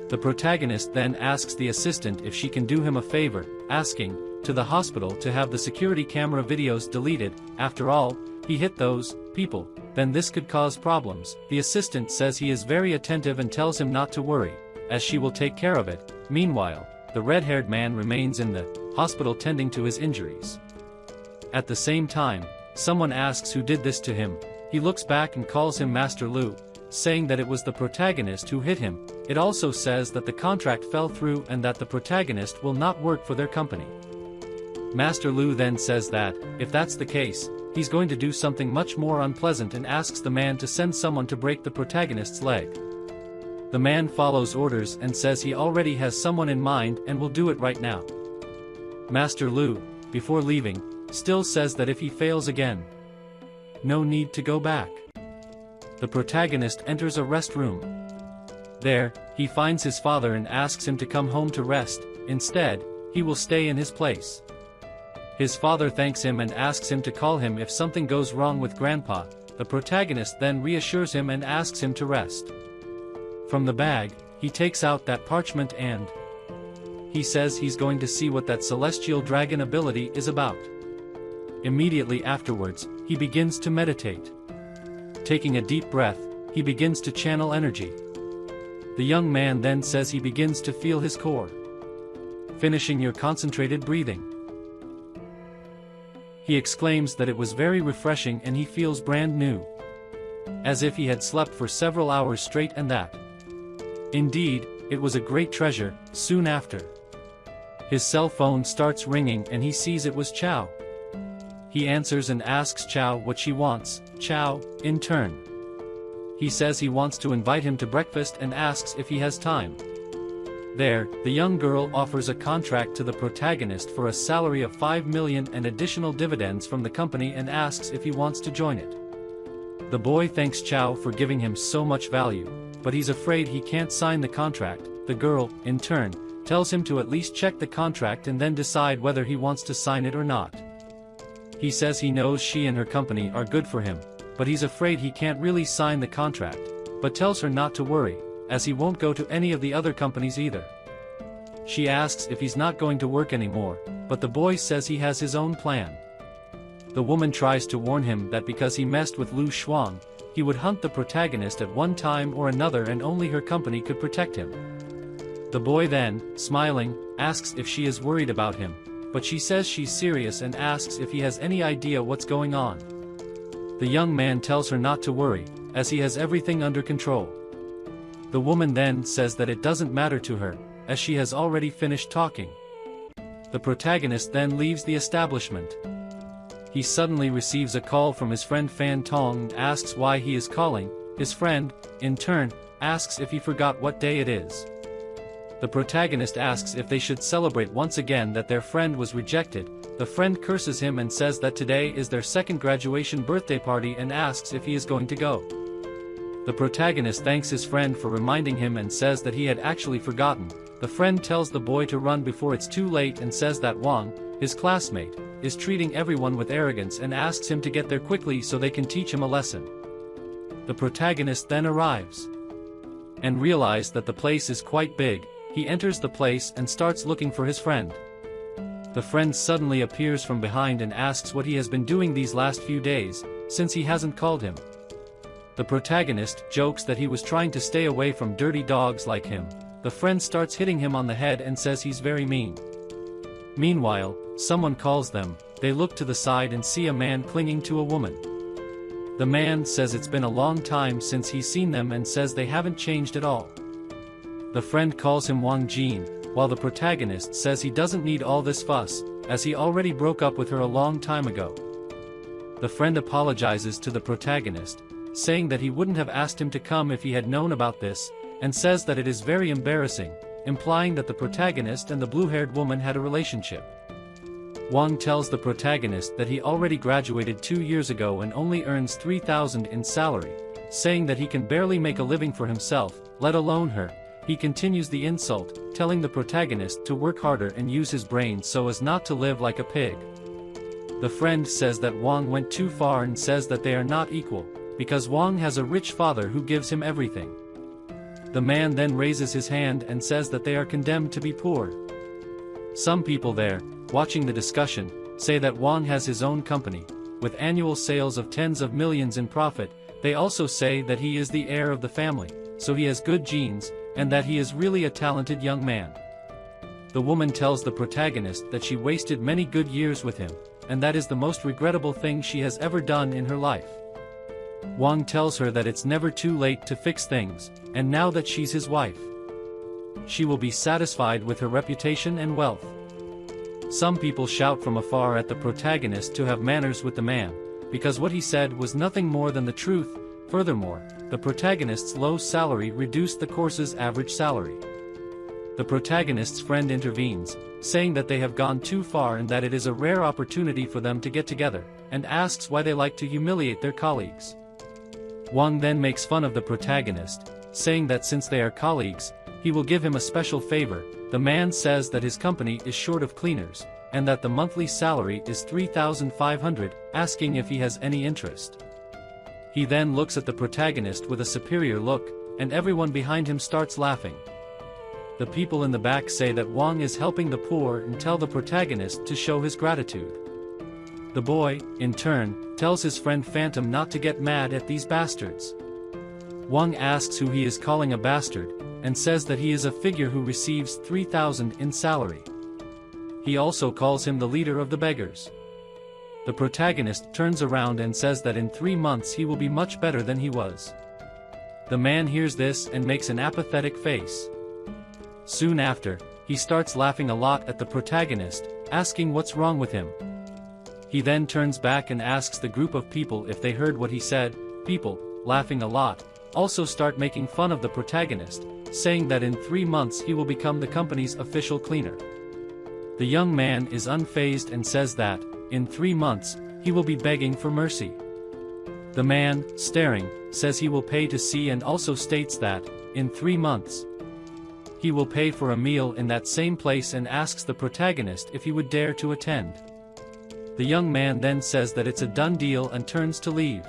The protagonist then asks the assistant if she can do him a favor, asking to the hospital to have the security camera videos deleted. After all, he hit those people, then this could cause problems. The assistant says he is very attentive and tells him not to worry, as she will take care of it. Meanwhile, the red-haired man remains in the hospital tending to his injuries. At the same time, someone asks who did this to him. He looks back and calls him Master Lu, saying that it was the protagonist who hit him. It also says that the contract fell through and that the protagonist will not work for their company. Master Lu then says that, if that's the case, he's going to do something much more unpleasant and asks the man to send someone to break the protagonist's leg. The man follows orders and says he already has someone in mind and will do it right now. Master Lu, before leaving, still says that if he fails again, no need to go back. The protagonist enters a restroom. There, he finds his father and asks him to come home to rest. Instead, he will stay in his place. His father thanks him and asks him to call him if something goes wrong with Grandpa. The protagonist then reassures him and asks him to rest. From the bag, he takes out that parchment and he says he's going to see what that celestial dragon ability is about. Immediately afterwards, he begins to meditate. Taking a deep breath, he begins to channel energy. The young man then says he begins to feel his core. Finishing your concentrated breathing. He exclaims that it was very refreshing and he feels brand new. As if he had slept for several hours straight and that. Indeed, it was a great treasure. Soon after, his cell phone starts ringing and he sees it was Chow. He answers and asks Chow what she wants. Chow, in turn, he says he wants to invite him to breakfast and asks if he has time. There, the young girl offers a contract to the protagonist for a salary of 5 million and additional dividends from the company and asks if he wants to join it. The boy thanks Chow for giving him so much value, but he's afraid he can't sign the contract. The girl, in turn, tells him to at least check the contract and then decide whether he wants to sign it or not. He says he knows she and her company are good for him, but he's afraid he can't really sign the contract, but tells her not to worry, as he won't go to any of the other companies either. She asks if he's not going to work anymore, but the boy says he has his own plan. The woman tries to warn him that because he messed with Lu Shuang, he would hunt the protagonist at one time or another and only her company could protect him. The boy then, smiling, asks if she is worried about him, but she says she's serious and asks if he has any idea what's going on. The young man tells her not to worry, as he has everything under control. The woman then says that it doesn't matter to her, as she has already finished talking. The protagonist then leaves the establishment. He suddenly receives a call from his friend Fan Tong and asks why he is calling. His friend, in turn, asks if he forgot what day it is. The protagonist asks if they should celebrate once again that their friend was rejected. The friend curses him and says that today is their second graduation birthday party and asks if he is going to go. The protagonist thanks his friend for reminding him and says that he had actually forgotten. The friend tells the boy to run before it's too late and says that Wang, his classmate, is treating everyone with arrogance and asks him to get there quickly so they can teach him a lesson. The protagonist then arrives and realizes that the place is quite big. He enters the place and starts looking for his friend. The friend suddenly appears from behind and asks what he has been doing these last few days, since he hasn't called him. The protagonist jokes that he was trying to stay away from dirty dogs like him. The friend starts hitting him on the head and says he's very mean. Meanwhile, someone calls them. They look to the side and see a man clinging to a woman. The man says it's been a long time since he's seen them and says they haven't changed at all. The friend calls him Wang Jin, while the protagonist says he doesn't need all this fuss, as he already broke up with her a long time ago. The friend apologizes to the protagonist, saying that he wouldn't have asked him to come if he had known about this, and says that it is very embarrassing, implying that the protagonist and the blue-haired woman had a relationship. Wang tells the protagonist that he already graduated 2 years ago and only earns 3,000 in salary, saying that he can barely make a living for himself, let alone her. He continues the insult, telling the protagonist to work harder and use his brain so as not to live like a pig. The friend says that Wang went too far and says that they are not equal, because Wang has a rich father who gives him everything. The man then raises his hand and says that they are condemned to be poor. Some people there, watching the discussion, say that Wang has his own company, with annual sales of tens of millions in profit. They also say that he is the heir of the family, so he has good genes, and that he is really a talented young man. The woman tells the protagonist that she wasted many good years with him, and that is the most regrettable thing she has ever done in her life. Wang tells her that it's never too late to fix things, and now that she's his wife, she will be satisfied with her reputation and wealth. Some people shout from afar at the protagonist to have manners with the man, because what he said was nothing more than the truth. Furthermore, the protagonist's low salary reduced the course's average salary. The protagonist's friend intervenes, saying that they have gone too far and that it is a rare opportunity for them to get together, and asks why they like to humiliate their colleagues. Wang then makes fun of the protagonist, saying that since they are colleagues, he will give him a special favor. The man says that his company is short of cleaners, and that the monthly salary is 3,500, asking if he has any interest. He then looks at the protagonist with a superior look, and everyone behind him starts laughing. The people in the back say that Wang is helping the poor and tell the protagonist to show his gratitude. The boy, in turn, tells his friend Phantom not to get mad at these bastards. Wang asks who he is calling a bastard, and says that he is a figure who receives 3,000 in salary. He also calls him the leader of the beggars. The protagonist turns around and says that in 3 months he will be much better than he was. The man hears this and makes an apathetic face. Soon after, he starts laughing a lot at the protagonist, asking what's wrong with him. He then turns back and asks the group of people if they heard what he said. People, laughing a lot, also start making fun of the protagonist, saying that in 3 months he will become the company's official cleaner. The young man is unfazed and says that, in 3 months, he will be begging for mercy. The man, staring, says he will pay to see and also states that, in 3 months, he will pay for a meal in that same place and asks the protagonist if he would dare to attend. The young man then says that it's a done deal and turns to leave.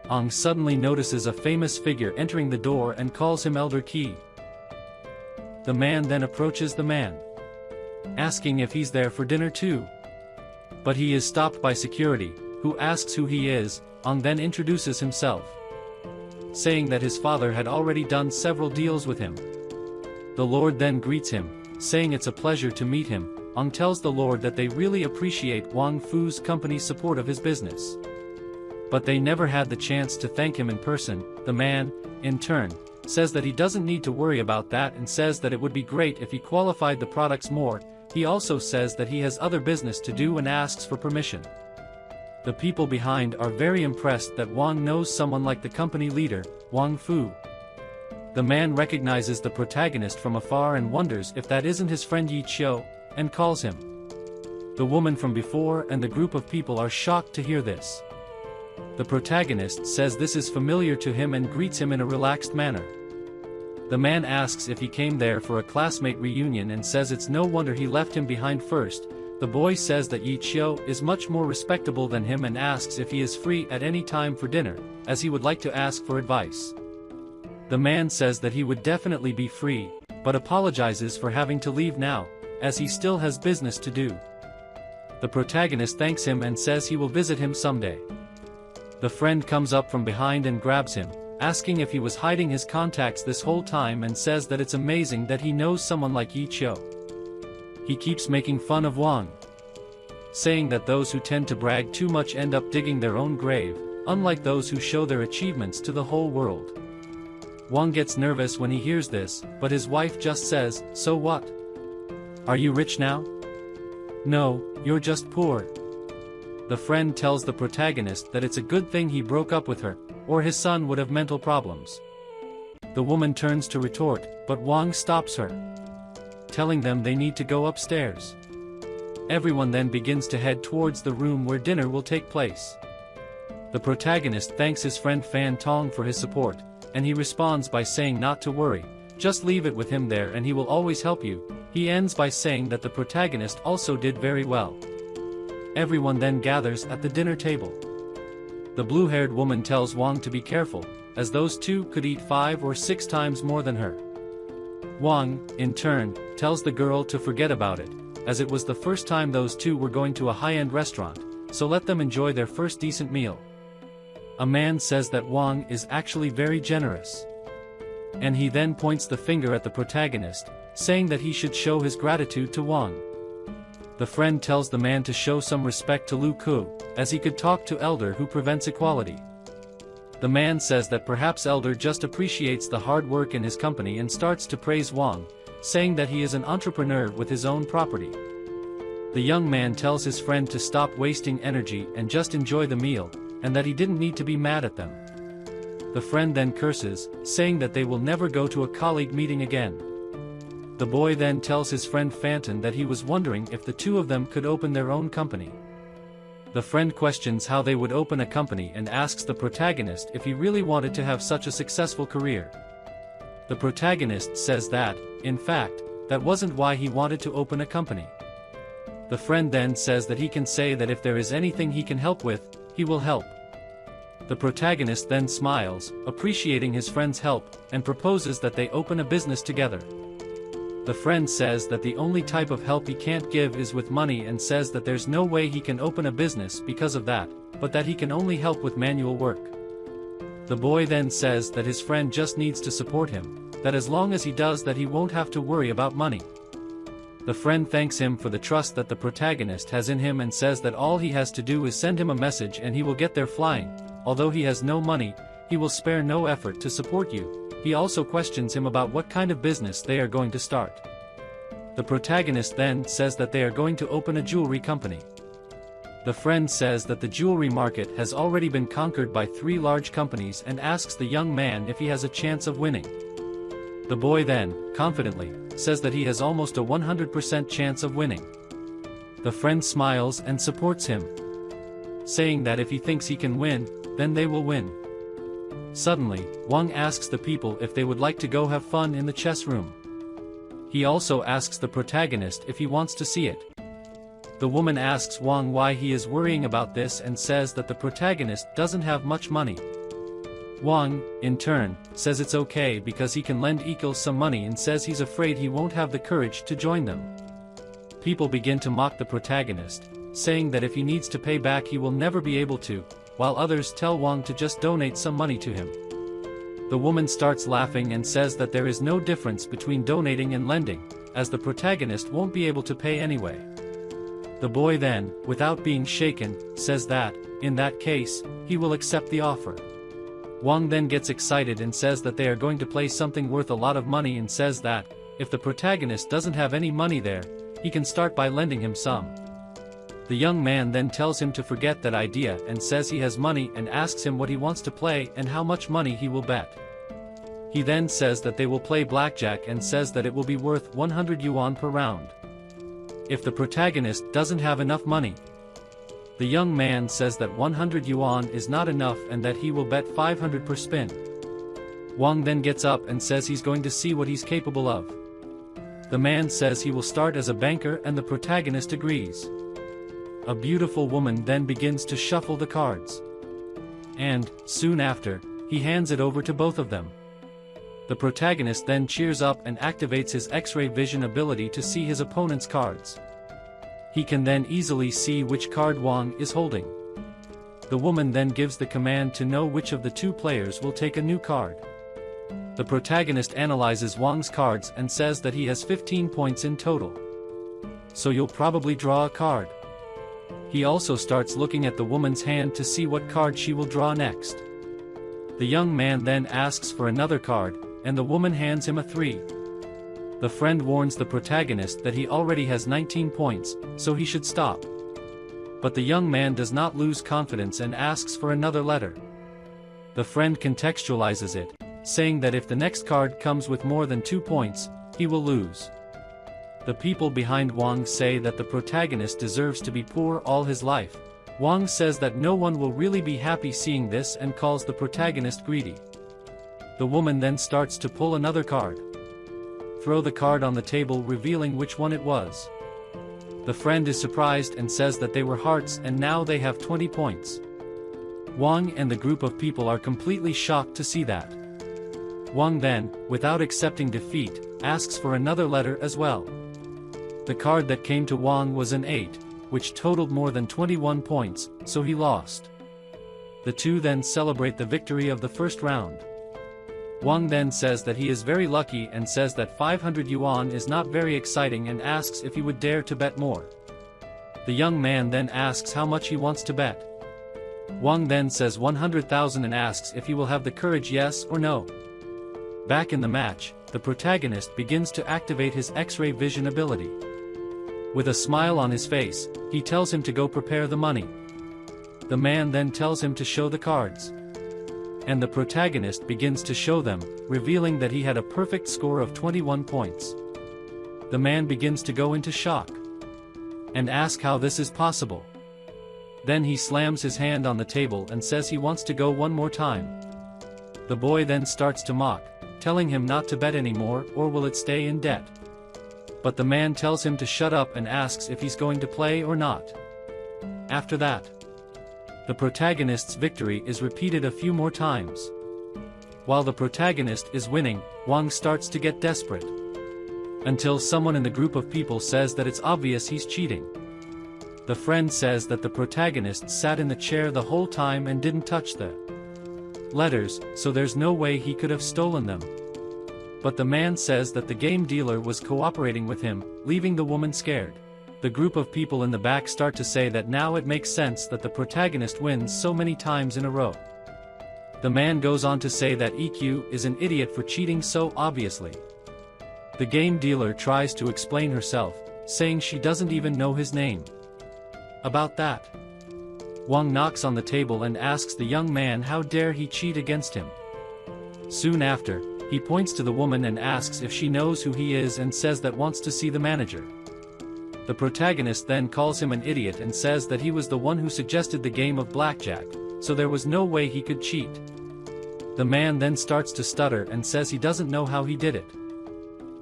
Ong suddenly notices a famous figure entering the door and calls him Elder Ki. The man then approaches the man, asking if he's there for dinner too. But he is stopped by security, who asks who he is. Ong then introduces himself, saying that his father had already done several deals with him. The Lord then greets him, saying it's a pleasure to meet him. Ong tells the Lord that they really appreciate Wang Fu's company's support of his business, but they never had the chance to thank him in person. The man, in turn, says that he doesn't need to worry about that and says that it would be great if he qualified the products more. He also says that he has other business to do and asks for permission. The people behind are very impressed that Wang knows someone like the company leader, Wang Fu. The man recognizes the protagonist from afar and wonders if that isn't his friend Yi Qiu, and calls him. The woman from before and the group of people are shocked to hear this. The protagonist says this is familiar to him and greets him in a relaxed manner. The man asks if he came there for a classmate reunion and says it's no wonder he left him behind first. The boy says that Yi Qiu is much more respectable than him and asks if he is free at any time for dinner, as he would like to ask for advice. The man says that he would definitely be free, but apologizes for having to leave now, as he still has business to do. The protagonist thanks him and says he will visit him someday. The friend comes up from behind and grabs him, asking if he was hiding his contacts this whole time and says that it's amazing that he knows someone like Yi Qiu. He keeps making fun of Wang, saying that those who tend to brag too much end up digging their own grave, unlike those who show their achievements to the whole world. Wang gets nervous when he hears this, but his wife just says, "So what? Are you rich now?" "No, you're just poor." The friend tells the protagonist that it's a good thing he broke up with her, or his son would have mental problems. The woman turns to retort, but Wang stops her, telling them they need to go upstairs. Everyone then begins to head towards the room where dinner will take place. The protagonist thanks his friend Fan Tong for his support, and he responds by saying not to worry, just leave it with him there and he will always help you. He ends by saying that the protagonist also did very well. Everyone then gathers at the dinner table. The blue-haired woman tells Wang to be careful, as those two could eat 5 or 6 times more than her. Wang, in turn, tells the girl to forget about it, as it was the first time those two were going to a high-end restaurant, so let them enjoy their first decent meal. A man says that Wang is actually very generous, and he then points the finger at the protagonist, saying that he should show his gratitude to Wang. The friend tells the man to show some respect to Lu Ku, as he could talk to Elder who prevents equality. The man says that perhaps Elder just appreciates the hard work in his company and starts to praise Wang, saying that he is an entrepreneur with his own property. The young man tells his friend to stop wasting energy and just enjoy the meal, and that he didn't need to be mad at them. The friend then curses, saying that they will never go to a colleague meeting again. The boy then tells his friend Fanton that he was wondering if the two of them could open their own company. The friend questions how they would open a company and asks the protagonist if he really wanted to have such a successful career. The protagonist says that, in fact, that wasn't why he wanted to open a company. The friend then says that he can say that if there is anything he can help with, he will help. The protagonist then smiles, appreciating his friend's help, and proposes that they open a business together. The friend says that the only type of help he can't give is with money and says that there's no way he can open a business because of that, but that he can only help with manual work. The boy then says that his friend just needs to support him, that as long as he does that he won't have to worry about money. The friend thanks him for the trust that the protagonist has in him and says that all he has to do is send him a message and he will get there flying. Although he has no money, he will spare no effort to support you. He also questions him about what kind of business they are going to start. The protagonist then says that they are going to open a jewelry company. The friend says that the jewelry market has already been conquered by 3 large companies and asks the young man if he has a chance of winning. The boy then, confidently, says that he has almost a 100% chance of winning. The friend smiles and supports him, saying that if he thinks he can win, then they will win. Suddenly, Wang asks the people if they would like to go have fun in the chess room. He also asks the protagonist if he wants to see it. The woman asks Wang why he is worrying about this and says that the protagonist doesn't have much money. Wang, in turn, says it's okay because he can lend Equals some money and says he's afraid he won't have the courage to join them. People begin to mock the protagonist, saying that if he needs to pay back he will never be able to, while others tell Wang to just donate some money to him. The woman starts laughing and says that there is no difference between donating and lending, as the protagonist won't be able to pay anyway. The boy then, without being shaken, says that, in that case, he will accept the offer. Wang then gets excited and says that they are going to play something worth a lot of money and says that, if the protagonist doesn't have any money there, he can start by lending him some. The young man then tells him to forget that idea and says he has money and asks him what he wants to play and how much money he will bet. He then says that they will play blackjack and says that it will be worth 100 yuan per round. If the protagonist doesn't have enough money, the young man says that 100 yuan is not enough and that he will bet 500 per spin. Wang then gets up and says he's going to see what he's capable of. The man says he will start as a banker and the protagonist agrees. A beautiful woman then begins to shuffle the cards. And, soon after, he hands it over to both of them. The protagonist then cheers up and activates his X-ray vision ability to see his opponent's cards. He can then easily see which card Wang is holding. The woman then gives the command to know which of the two players will take a new card. The protagonist analyzes Wang's cards and says that he has 15 points in total. So you'll probably draw a card. He also starts looking at the woman's hand to see what card she will draw next. The young man then asks for another card, and the woman hands him a 3. The friend warns the protagonist that he already has 19 points, so he should stop. But the young man does not lose confidence and asks for another letter. The friend contextualizes it, saying that if the next card comes with more than 2 points, he will lose. The people behind Wang say that the protagonist deserves to be poor all his life. Wang says that no one will really be happy seeing this and calls the protagonist greedy. The woman then starts to pull another card. Throw the card on the table revealing which one it was. The friend is surprised and says that they were hearts and now they have 20 points. Wang and the group of people are completely shocked to see that. Wang then, without accepting defeat, asks for another letter as well. The card that came to Wang was an 8, which totaled more than 21 points, so he lost. The two then celebrate the victory of the first round. Wang then says that he is very lucky and says that 500 yuan is not very exciting and asks if he would dare to bet more. The young man then asks how much he wants to bet. Wang then says 100,000 and asks if he will have the courage, yes or no. Back in the match, the protagonist begins to activate his X-ray vision ability. With a smile on his face, he tells him to go prepare the money. The man then tells him to show the cards. And the protagonist begins to show them, revealing that he had a perfect score of 21 points. The man begins to go into shock and ask how this is possible. Then he slams his hand on the table and says he wants to go one more time. The boy then starts to mock, telling him not to bet anymore or will it stay in debt. But the man tells him to shut up and asks if he's going to play or not. After that, the protagonist's victory is repeated a few more times. While the protagonist is winning, Wang starts to get desperate. Until someone in the group of people says that it's obvious he's cheating. The friend says that the protagonist sat in the chair the whole time and didn't touch the letters, so there's no way he could have stolen them. But the man says that the game dealer was cooperating with him, leaving the woman scared. The group of people in the back start to say that now it makes sense that the protagonist wins so many times in a row. The man goes on to say that EQ is an idiot for cheating so obviously. The game dealer tries to explain herself, saying she doesn't even know his name. About that, Wang knocks on the table and asks the young man how dare he cheat against him. Soon after, He points to the woman and asks if she knows who he is and says that wants to see the manager. The protagonist then calls him an idiot and says that he was the one who suggested the game of blackjack, so there was no way he could cheat. The man then starts to stutter and says he doesn't know how he did it.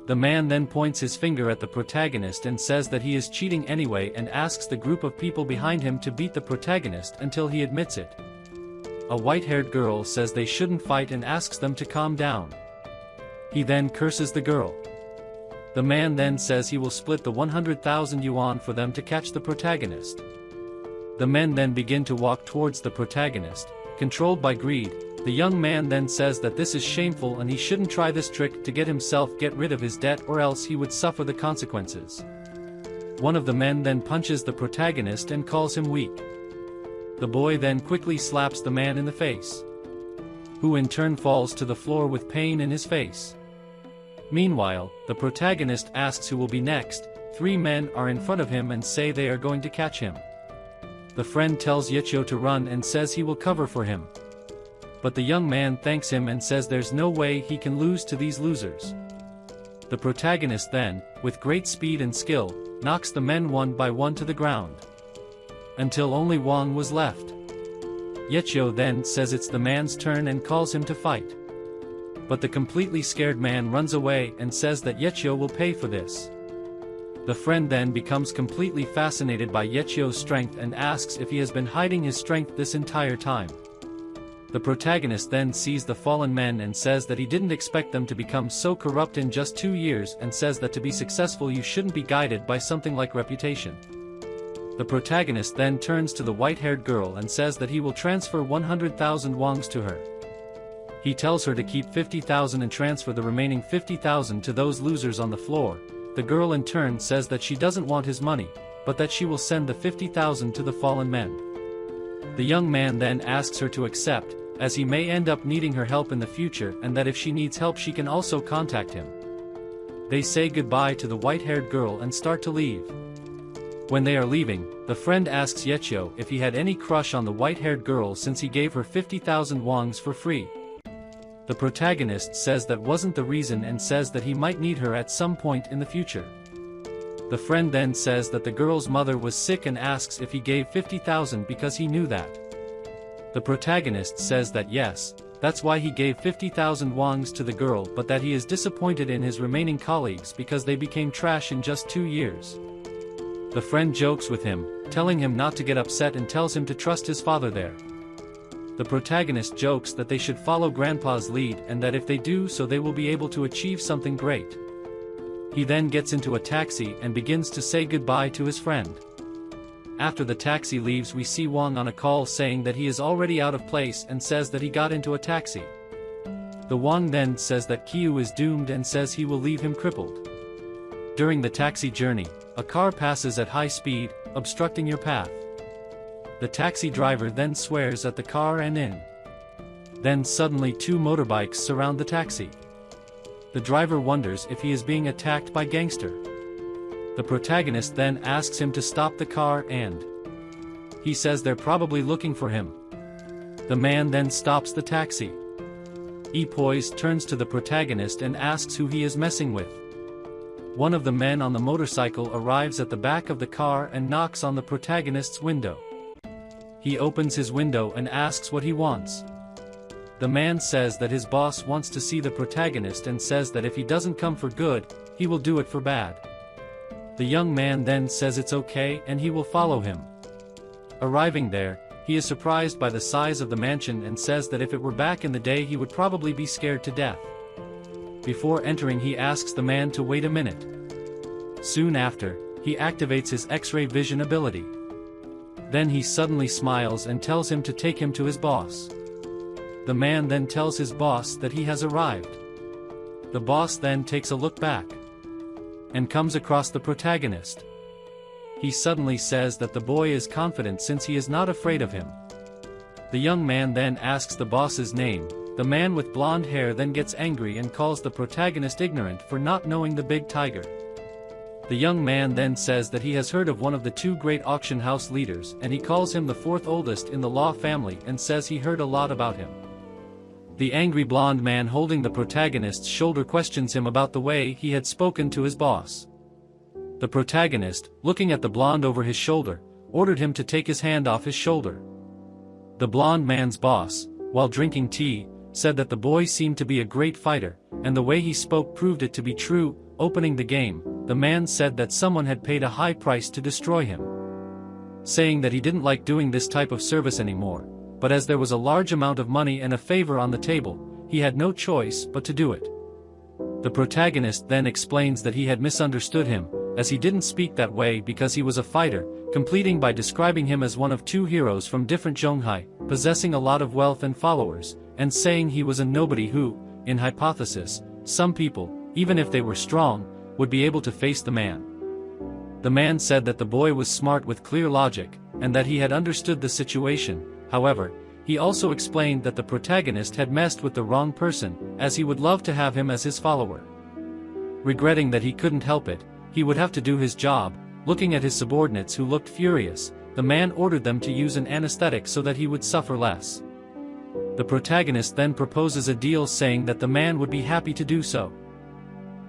The man then points his finger at the protagonist and says that he is cheating anyway and asks the group of people behind him to beat the protagonist until he admits it. A white-haired girl says they shouldn't fight and asks them to calm down. He then curses the girl. The man then says he will split the 100,000 yuan for them to catch the protagonist. The men then begin to walk towards the protagonist, controlled by greed. The young man then says that this is shameful and he shouldn't try this trick to get rid of his debt or else he would suffer the consequences. One of the men then punches the protagonist and calls him weak. The boy then quickly slaps the man in the face, who in turn falls to the floor with pain in his face. Meanwhile, the protagonist asks who will be next. 3 men are in front of him and say they are going to catch him. The friend tells Yahello to run and says he will cover for him. But the young man thanks him and says there's no way he can lose to these losers. The protagonist then, with great speed and skill, knocks the men one by one to the ground, until only Wang was left. Yahello then says it's the man's turn and calls him to fight. But the completely scared man runs away and says that Yahello will pay for this. The friend then becomes completely fascinated by Yahello's strength and asks if he has been hiding his strength this entire time. The protagonist then sees the fallen men and says that he didn't expect them to become so corrupt in just 2 years and says that to be successful you shouldn't be guided by something like reputation. The protagonist then turns to the white-haired girl and says that he will transfer 100,000 wongs to her. He tells her to keep 50,000 and transfer the remaining 50,000 to those losers on the floor. The girl in turn says that she doesn't want his money, but that she will send the 50,000 to the fallen men. The young man then asks her to accept, as he may end up needing her help in the future and that if she needs help she can also contact him. They say goodbye to the white-haired girl and start to leave. When they are leaving, the friend asks Yahello if he had any crush on the white-haired girl since he gave her 50,000 wongs for free. The protagonist says that wasn't the reason and says that he might need her at some point in the future. The friend then says that the girl's mother was sick and asks if he gave 50,000 because he knew that. The protagonist says that yes, that's why he gave 50,000 wongs to the girl, but that he is disappointed in his remaining colleagues because they became trash in just 2 years. The friend jokes with him, telling him not to get upset and tells him to trust his father there. The protagonist jokes that they should follow Grandpa's lead and that if they do so they will be able to achieve something great. He then gets into a taxi and begins to say goodbye to his friend. After the taxi leaves we see Wang on a call saying that he is already out of place and says that he got into a taxi. The Wang then says that Qiu is doomed and says he will leave him crippled. During the taxi journey, a car passes at high speed, obstructing your path. The taxi driver then swears at the car and in. Then suddenly 2 motorbikes surround the taxi. The driver wonders if he is being attacked by gangster. The protagonist then asks him to stop the car and he says they're probably looking for him. The man then stops the taxi. Poise turns to the protagonist and asks who he is messing with. One of the men on the motorcycle arrives at the back of the car and knocks on the protagonist's window. He opens his window and asks what he wants. The man says that his boss wants to see the protagonist and says that if he doesn't come for good, he will do it for bad. The young man then says it's okay and he will follow him. Arriving there, he is surprised by the size of the mansion and says that if it were back in the day he would probably be scared to death. Before entering he asks the man to wait a minute. Soon after, he activates his X-ray vision ability. Then he suddenly smiles and tells him to take him to his boss. The man then tells his boss that he has arrived. The boss then takes a look back and comes across the protagonist. He suddenly says that the boy is confident since he is not afraid of him. The young man then asks the boss's name. The man with blonde hair then gets angry and calls the protagonist ignorant for not knowing the big tiger. The young man then says that he has heard of one of the 2 great auction house leaders and he calls him the 4th oldest in the law family and says he heard a lot about him. The angry blonde man holding the protagonist's shoulder questions him about the way he had spoken to his boss. The protagonist, looking at the blonde over his shoulder, ordered him to take his hand off his shoulder. The blonde man's boss, while drinking tea, said that the boy seemed to be a great fighter, and the way he spoke proved it to be true. Opening the game, the man said that someone had paid a high price to destroy him, saying that he didn't like doing this type of service anymore, but as there was a large amount of money and a favor on the table, he had no choice but to do it. The protagonist then explains that he had misunderstood him, as he didn't speak that way because he was a fighter, completing by describing him as one of two heroes from different Zhonghai, possessing a lot of wealth and followers, and saying he was a nobody who, in hypothesis, some people, even if they were strong, would be able to face the man. The man said that the boy was smart with clear logic, and that he had understood the situation. However, he also explained that the protagonist had messed with the wrong person, as he would love to have him as his follower. Regretting that he couldn't help it, he would have to do his job. Looking at his subordinates who looked furious, the man ordered them to use an anesthetic so that he would suffer less. The protagonist then proposes a deal, saying that the man would be happy to do so.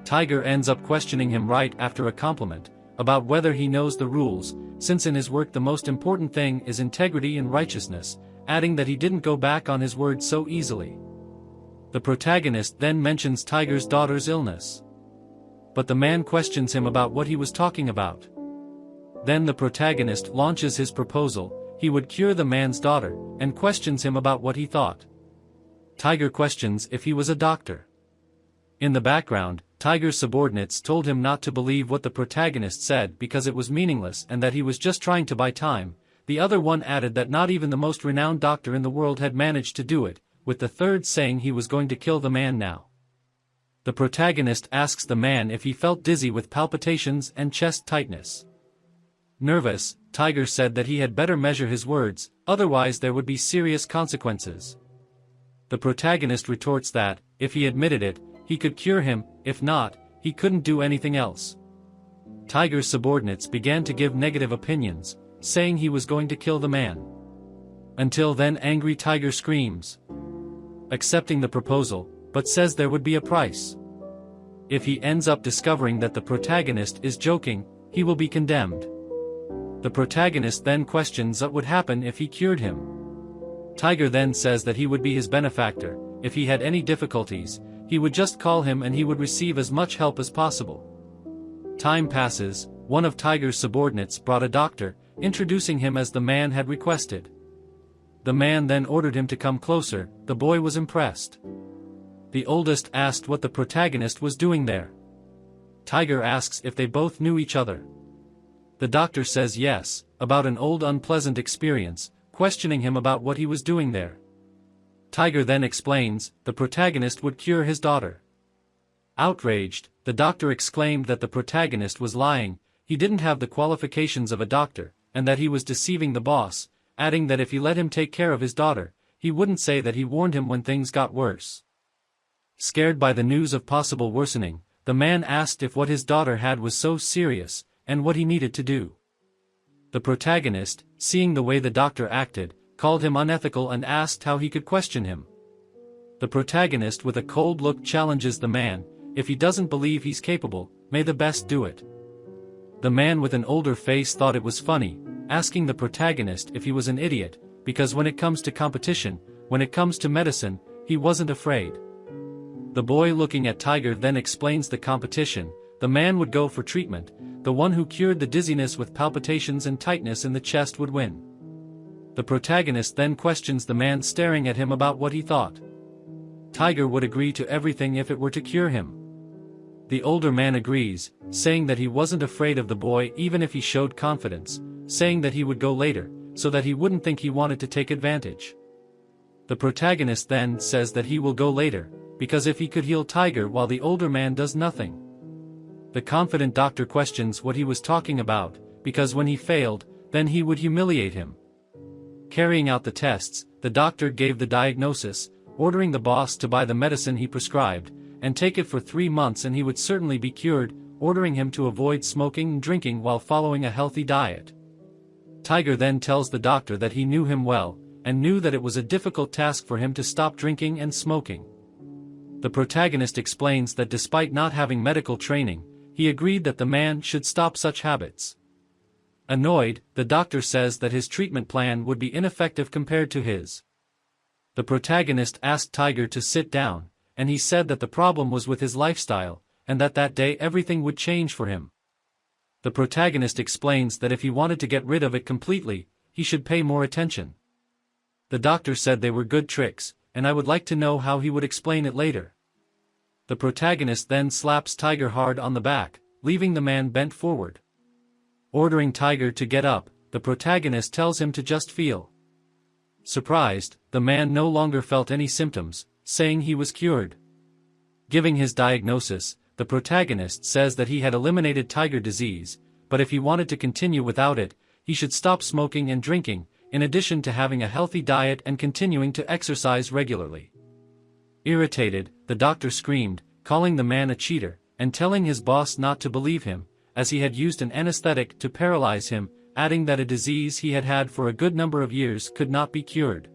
Tiger ends up questioning him right after a compliment, about whether he knows the rules, since in his work the most important thing is integrity and righteousness, adding that he didn't go back on his word so easily. The protagonist then mentions Tiger's daughter's illness, but the man questions him about what he was talking about. Then the protagonist launches his proposal: he would cure the man's daughter, and questions him about what he thought. Tiger questions if he was a doctor. In the background, Tiger's subordinates told him not to believe what the protagonist said because it was meaningless and that he was just trying to buy time. The other one added that not even the most renowned doctor in the world had managed to do it, with the third saying he was going to kill the man now. The protagonist asks the man if he felt dizzy with palpitations and chest tightness. Nervous, Tiger said that he had better measure his words, otherwise there would be serious consequences. The protagonist retorts that, if he admitted it, he could cure him; if not, he couldn't do anything else. Tiger's subordinates began to give negative opinions, saying he was going to kill the man. Until then, angry Tiger screams, accepting the proposal, but says there would be a price. If he ends up discovering that the protagonist is joking, he will be condemned. The protagonist then questions what would happen if he cured him. Tiger then says that he would be his benefactor. If he had any difficulties, he would just call him and he would receive as much help as possible. Time passes. One of Tiger's subordinates brought a doctor, introducing him as the man had requested. The man then ordered him to come closer. The boy was impressed. The oldest asked what the protagonist was doing there. Tiger asks if they both knew each other. The doctor says yes, about an old unpleasant experience, questioning him about what he was doing there. Tiger then explains the protagonist would cure his daughter. Outraged, the doctor exclaimed that the protagonist was lying, he didn't have the qualifications of a doctor, and that he was deceiving the boss, adding that if he let him take care of his daughter, he wouldn't say that he warned him when things got worse. Scared by the news of possible worsening, the man asked if what his daughter had was so serious, and what he needed to do. The protagonist, seeing the way the doctor acted, called him unethical and asked how he could question him. The protagonist with a cold look challenges the man: if he doesn't believe he's capable, may the best do it. The man with an older face thought it was funny, asking the protagonist if he was an idiot, because when it comes to competition, when it comes to medicine, he wasn't afraid. The boy looking at Tiger then explains the competition: the man would go for treatment, the one who cured the dizziness with palpitations and tightness in the chest would win. The protagonist then questions the man staring at him about what he thought. Tiger would agree to everything if it were to cure him. The older man agrees, saying that he wasn't afraid of the boy even if he showed confidence, saying that he would go later, so that he wouldn't think he wanted to take advantage. The protagonist then says that he will go later, because if he could heal Tiger while the older man does nothing. The confident doctor questions what he was talking about, because when he failed, then he would humiliate him. Carrying out the tests, the doctor gave the diagnosis, ordering the boss to buy the medicine he prescribed, and take it for 3 months and he would certainly be cured, ordering him to avoid smoking and drinking while following a healthy diet. Tiger then tells the doctor that he knew him well, and knew that it was a difficult task for him to stop drinking and smoking. The protagonist explains that despite not having medical training, he agreed that the man should stop such habits. Annoyed, the doctor says that his treatment plan would be ineffective compared to his. The protagonist asked Tiger to sit down, and he said that the problem was with his lifestyle, and that day everything would change for him. The protagonist explains that if he wanted to get rid of it completely, he should pay more attention. The doctor said they were good tricks, and I would like to know how he would explain it later. The protagonist then slaps Tiger hard on the back, leaving the man bent forward. Ordering Tiger to get up, the protagonist tells him to just feel. Surprised, the man no longer felt any symptoms, saying he was cured. Giving his diagnosis, the protagonist says that he had eliminated Tiger disease, but if he wanted to continue without it, he should stop smoking and drinking, in addition to having a healthy diet and continuing to exercise regularly. Irritated, the doctor screamed, calling the man a cheater, and telling his boss not to believe him, as he had used an anesthetic to paralyze him, adding that a disease he had had for a good number of years could not be cured.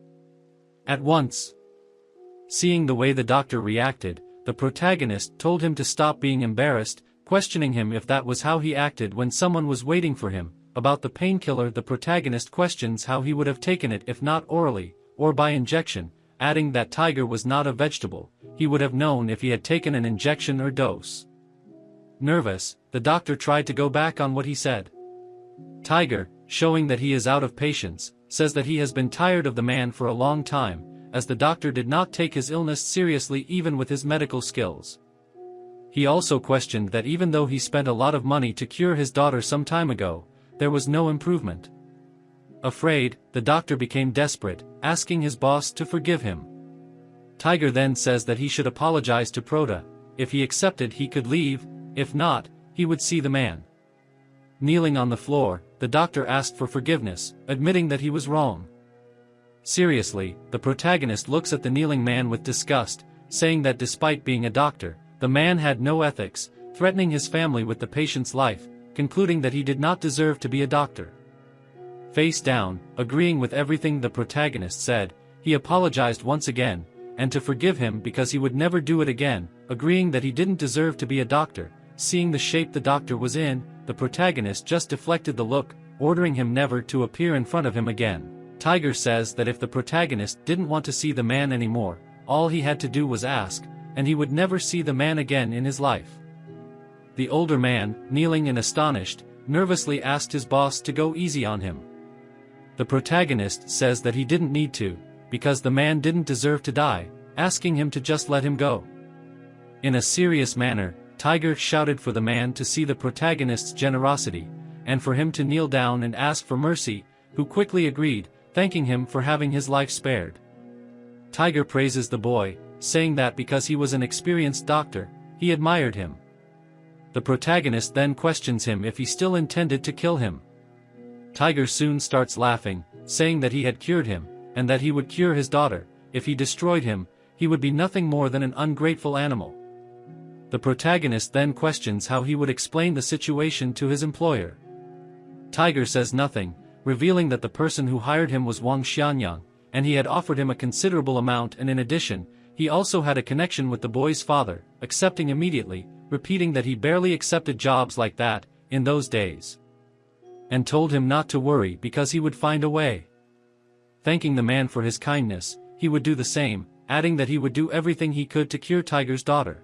At once, seeing the way the doctor reacted, the protagonist told him to stop being embarrassed, questioning him if that was how he acted when someone was waiting for him. About the painkiller, the protagonist questions how he would have taken it if not orally, or by injection, adding that Tiger was not a vegetable, he would have known if he had taken an injection or dose. Nervous, the doctor tried to go back on what he said. Tiger, showing that he is out of patience, says that he has been tired of the man for a long time, as the doctor did not take his illness seriously even with his medical skills. He also questioned that even though he spent a lot of money to cure his daughter some time ago, there was no improvement. Afraid, the doctor became desperate, asking his boss to forgive him. Tiger then says that he should apologize to Prota. If he accepted, he could leave; if not, he would see the man. Kneeling on the floor, the doctor asked for forgiveness, admitting that he was wrong. Seriously, the protagonist looks at the kneeling man with disgust, saying that despite being a doctor, the man had no ethics, threatening his family with the patient's life, concluding that he did not deserve to be a doctor. Face down, agreeing with everything the protagonist said, he apologized once again, and to forgive him because he would never do it again, agreeing that he didn't deserve to be a doctor. Seeing the shape the doctor was in, the protagonist just deflected the look, ordering him never to appear in front of him again. Tiger says that if the protagonist didn't want to see the man anymore, all he had to do was ask, and he would never see the man again in his life. The older man, kneeling and astonished, nervously asked his boss to go easy on him. The protagonist says that he didn't need to, because the man didn't deserve to die, asking him to just let him go. In a serious manner, Tiger shouted for the man to see the protagonist's generosity, and for him to kneel down and ask for mercy, who quickly agreed, thanking him for having his life spared. Tiger praises the boy, saying that because he was an experienced doctor, he admired him. The protagonist then questions him if he still intended to kill him. Tiger soon starts laughing, saying that he had cured him, and that he would cure his daughter. If he destroyed him, he would be nothing more than an ungrateful animal. The protagonist then questions how he would explain the situation to his employer. Tiger says nothing, revealing that the person who hired him was Wang Xianyang, and he had offered him a considerable amount, and in addition, he also had a connection with the boy's father, accepting immediately, repeating that he barely accepted jobs like that in those days, and told him not to worry because he would find a way. Thanking the man for his kindness, he would do the same, adding that he would do everything he could to cure Tiger's daughter.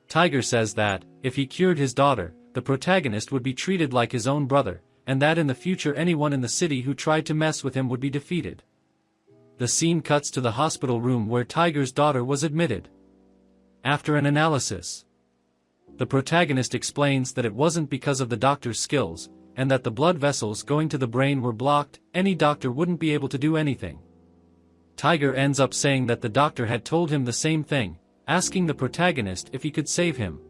Tiger says that, if he cured his daughter, the protagonist would be treated like his own brother, and that in the future anyone in the city who tried to mess with him would be defeated. The scene cuts to the hospital room where Tiger's daughter was admitted. After an analysis, the protagonist explains that it wasn't because of the doctor's skills, and that the blood vessels going to the brain were blocked. Any doctor wouldn't be able to do anything. Tiger ends up saying that the doctor had told him the same thing, asking the protagonist if he could save him.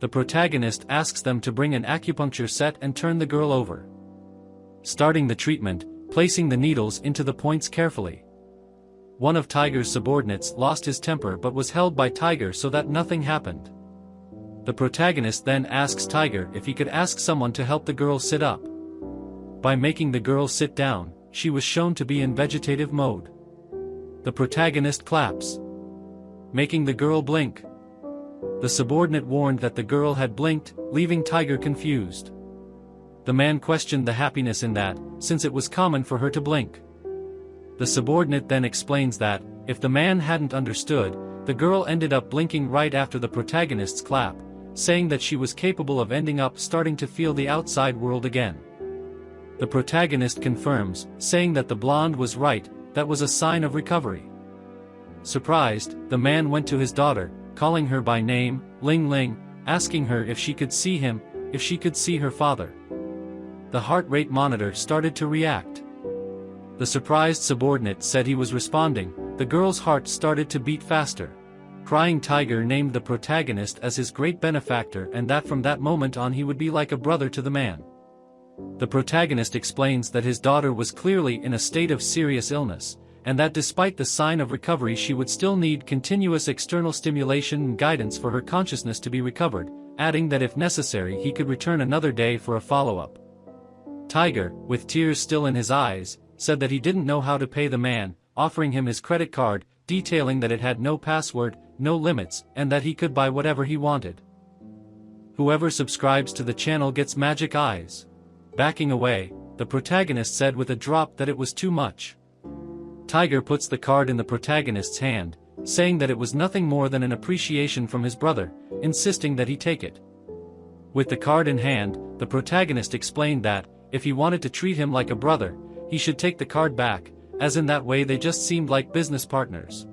The protagonist asks them to bring an acupuncture set and turn the girl over. Starting the treatment, placing the needles into the points carefully. One of Tiger's subordinates lost his temper but was held by Tiger so that nothing happened. The protagonist then asks Tiger if he could ask someone to help the girl sit up. By making the girl sit down, she was shown to be in vegetative mode. The protagonist claps, making the girl blink. The subordinate warned that the girl had blinked, leaving Tiger confused. The man questioned the happiness in that, since it was common for her to blink. The subordinate then explains that, if the man hadn't understood, the girl ended up blinking right after the protagonist's clap, saying that she was capable of ending up starting to feel the outside world again. The protagonist confirms, saying that the blonde was right, that was a sign of recovery. Surprised, the man went to his daughter, calling her by name, Ling Ling, asking her if she could see him, if she could see her father. The heart rate monitor started to react. The surprised subordinate said he was responding. The girl's heart started to beat faster. Crying Tiger named the protagonist as his great benefactor and that from that moment on he would be like a brother to the man. The protagonist explains that his daughter was clearly in a state of serious illness, and that despite the sign of recovery she would still need continuous external stimulation and guidance for her consciousness to be recovered, adding that if necessary he could return another day for a follow-up. Tiger, with tears still in his eyes, said that he didn't know how to pay the man, offering him his credit card, detailing that it had no password, no limits, and that he could buy whatever he wanted. Whoever subscribes to the channel gets magic eyes. Backing away, the protagonist said with a drop that it was too much. Tiger puts the card in the protagonist's hand, saying that it was nothing more than an appreciation from his brother, insisting that he take it. With the card in hand, the protagonist explained that, if he wanted to treat him like a brother, he should take the card back, as in that way they just seemed like business partners.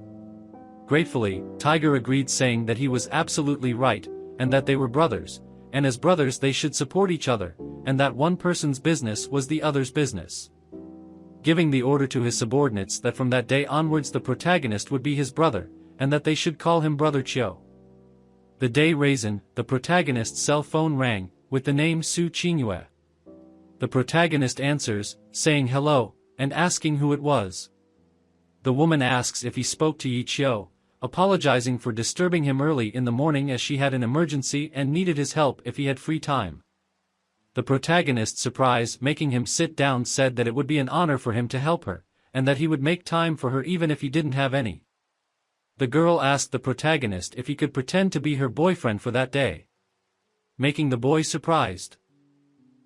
Gratefully, Tiger agreed, saying that he was absolutely right, and that they were brothers, and as brothers they should support each other, and that one person's business was the other's business. Giving the order to his subordinates that from that day onwards the protagonist would be his brother, and that they should call him Brother Chio. The day raisin, the protagonist's cell phone rang, with the name Su Qingyue. The protagonist answers, saying hello, and asking who it was. The woman asks if he spoke to Yi Chio, apologizing for disturbing him early in the morning as she had an emergency and needed his help if he had free time. The protagonist, surprised, making him sit down, said that it would be an honor for him to help her, and that he would make time for her even if he didn't have any. The girl asked the protagonist if he could pretend to be her boyfriend for that day, making the boy surprised.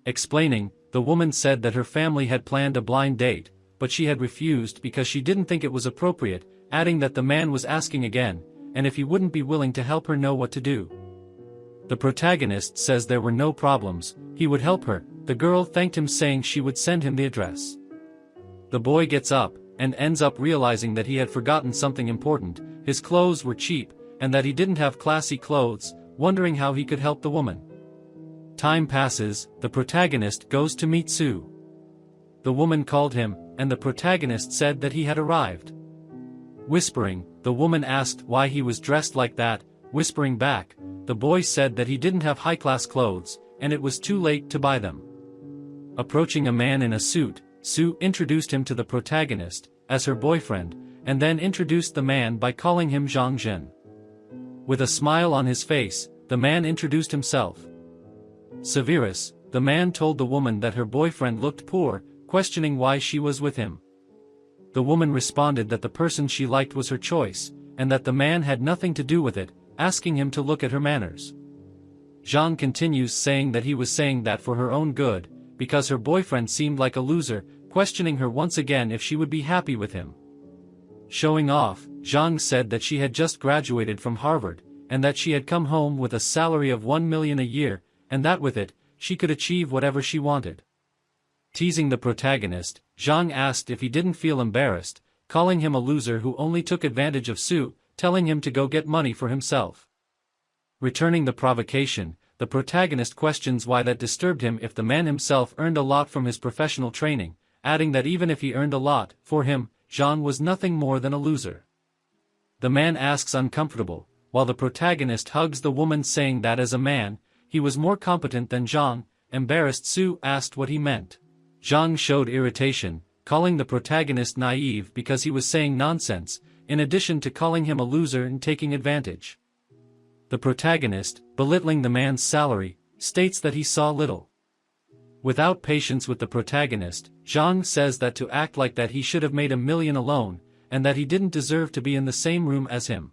Explaining, the woman said that her family had planned a blind date, but she had refused because she didn't think it was appropriate, adding that the man was asking again, and if he wouldn't be willing to help her know what to do. The protagonist says there were no problems, he would help her. The girl thanked him, saying she would send him the address. The boy gets up, and ends up realizing that he had forgotten something important. His clothes were cheap, and that he didn't have classy clothes, wondering how he could help the woman. Time passes, the protagonist goes to meet Sue. The woman called him, and the protagonist said that he had arrived. Whispering, the woman asked why he was dressed like that. Whispering back, the boy said that he didn't have high-class clothes, and it was too late to buy them. Approaching a man in a suit, Sue introduced him to the protagonist, as her boyfriend, and then introduced the man by calling him Zhang Zhen. With a smile on his face, the man introduced himself. Severus, the man told the woman that her boyfriend looked poor, questioning why she was with him. The woman responded that the person she liked was her choice, and that the man had nothing to do with it, asking him to look at her manners. Zhang continues, saying that he was saying that for her own good, because her boyfriend seemed like a loser, questioning her once again if she would be happy with him. Showing off, Zhang said that she had just graduated from Harvard, and that she had come home with a salary of 1 million a year, and that with it, she could achieve whatever she wanted. Teasing the protagonist, Zhang asked if he didn't feel embarrassed, calling him a loser who only took advantage of Sue, telling him to go get money for himself. Returning the provocation, the protagonist questions why that disturbed him if the man himself earned a lot from his professional training, adding that even if he earned a lot, for him, Zhang was nothing more than a loser. The man asks uncomfortable, while the protagonist hugs the woman, saying that as a man, he was more competent than Zhang. Embarrassed, Sue asked what he meant. Zhang showed irritation, calling the protagonist naive because he was saying nonsense, in addition to calling him a loser and taking advantage. The protagonist, belittling the man's salary, states that he saw little Without patience with the protagonist, Zhang says that to act like that he should have made 1,000,000 alone, and that he didn't deserve to be in the same room as him.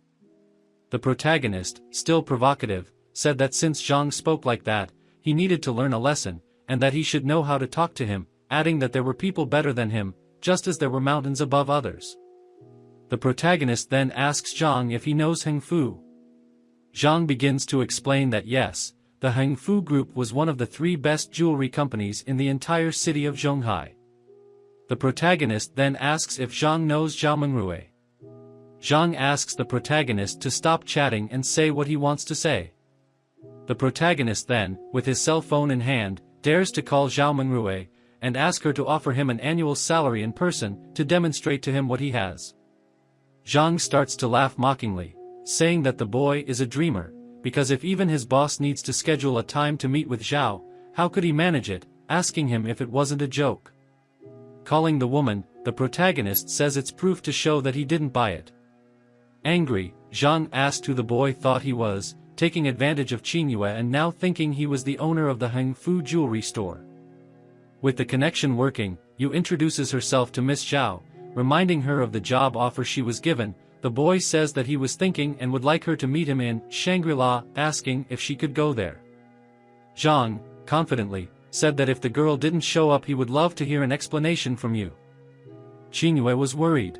The protagonist, still provocative, said that since Zhang spoke like that, he needed to learn a lesson, and that he should know how to talk to him, adding that there were people better than him, just as there were mountains above others. The protagonist then asks Zhang if he knows Heng Fu. Zhang begins to explain that yes, the Heng Fu Group was one of the 3 best jewelry companies in the entire city of Zhonghai. The protagonist then asks if Zhang knows Zhao Mengrue. Zhang asks the protagonist to stop chatting and say what he wants to say. The protagonist then, with his cell phone in hand, dares to call Zhao Mengrue, and ask her to offer him an annual salary in person to demonstrate to him what he has. Zhang starts to laugh mockingly, saying that the boy is a dreamer, because if even his boss needs to schedule a time to meet with Zhao, how could he manage it, asking him if it wasn't a joke. Calling the woman, the protagonist says it's proof to show that he didn't buy it. Angry, Zhang asked who the boy thought he was, taking advantage of Qingyue and now thinking he was the owner of the Heng Fu jewelry store. With the connection working, Yu introduces herself to Miss Zhao, reminding her of the job offer she was given. The boy says that he was thinking and would like her to meet him in Shangri-La, asking if she could go there. Zhang, confidently, said that if the girl didn't show up he would love to hear an explanation from Yu. Qingyue was worried.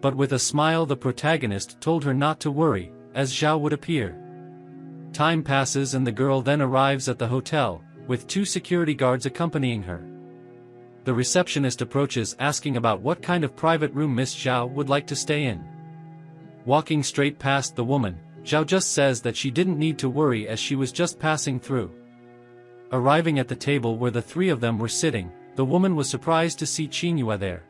But with a smile the protagonist told her not to worry, as Zhao would appear. Time passes and the girl then arrives at the hotel, with 2 security guards accompanying her. The receptionist approaches asking about what kind of private room Miss Zhao would like to stay in. Walking straight past the woman, Zhao just says that she didn't need to worry as she was just passing through. Arriving at the table where the 3 of them were sitting, the woman was surprised to see Qingyue there.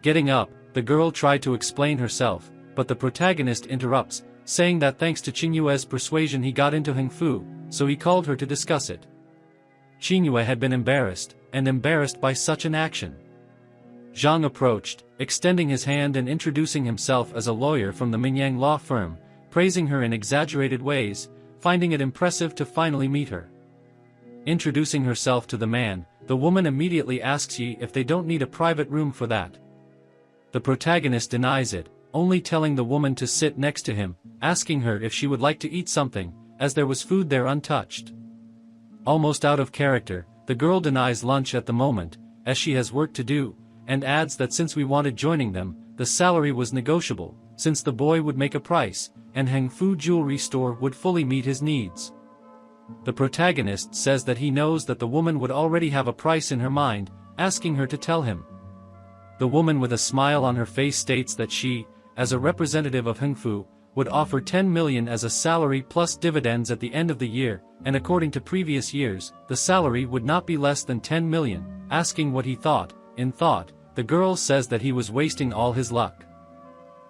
Getting up, the girl tried to explain herself, but the protagonist interrupts, saying that thanks to Qingyue's persuasion he got into Heng Fu, so he called her to discuss it. Qingyue had been embarrassed by such an action. Zhang approached, extending his hand and introducing himself as a lawyer from the Mingyang law firm, praising her in exaggerated ways, finding it impressive to finally meet her. Introducing herself to the man, the woman immediately asks Yi if they don't need a private room for that. The protagonist denies it, only telling the woman to sit next to him, asking her if she would like to eat something, as there was food there untouched. Almost out of character, the girl denies lunch at the moment, as she has work to do, and adds that since we wanted joining them, the salary was negotiable, since the boy would make a price, and Heng Fu jewelry store would fully meet his needs. The protagonist says that he knows that the woman would already have a price in her mind, asking her to tell him. The woman with a smile on her face states that she, as a representative of Heng Fu, would offer 10 million as a salary plus dividends at the end of the year, and according to previous years, the salary would not be less than 10 million, asking what he thought. In thought, the girl says that he was wasting all his luck.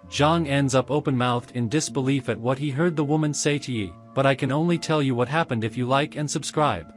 Zhang ends up open-mouthed in disbelief at what he heard the woman say to Yi, but I can only tell you what happened if you like and subscribe.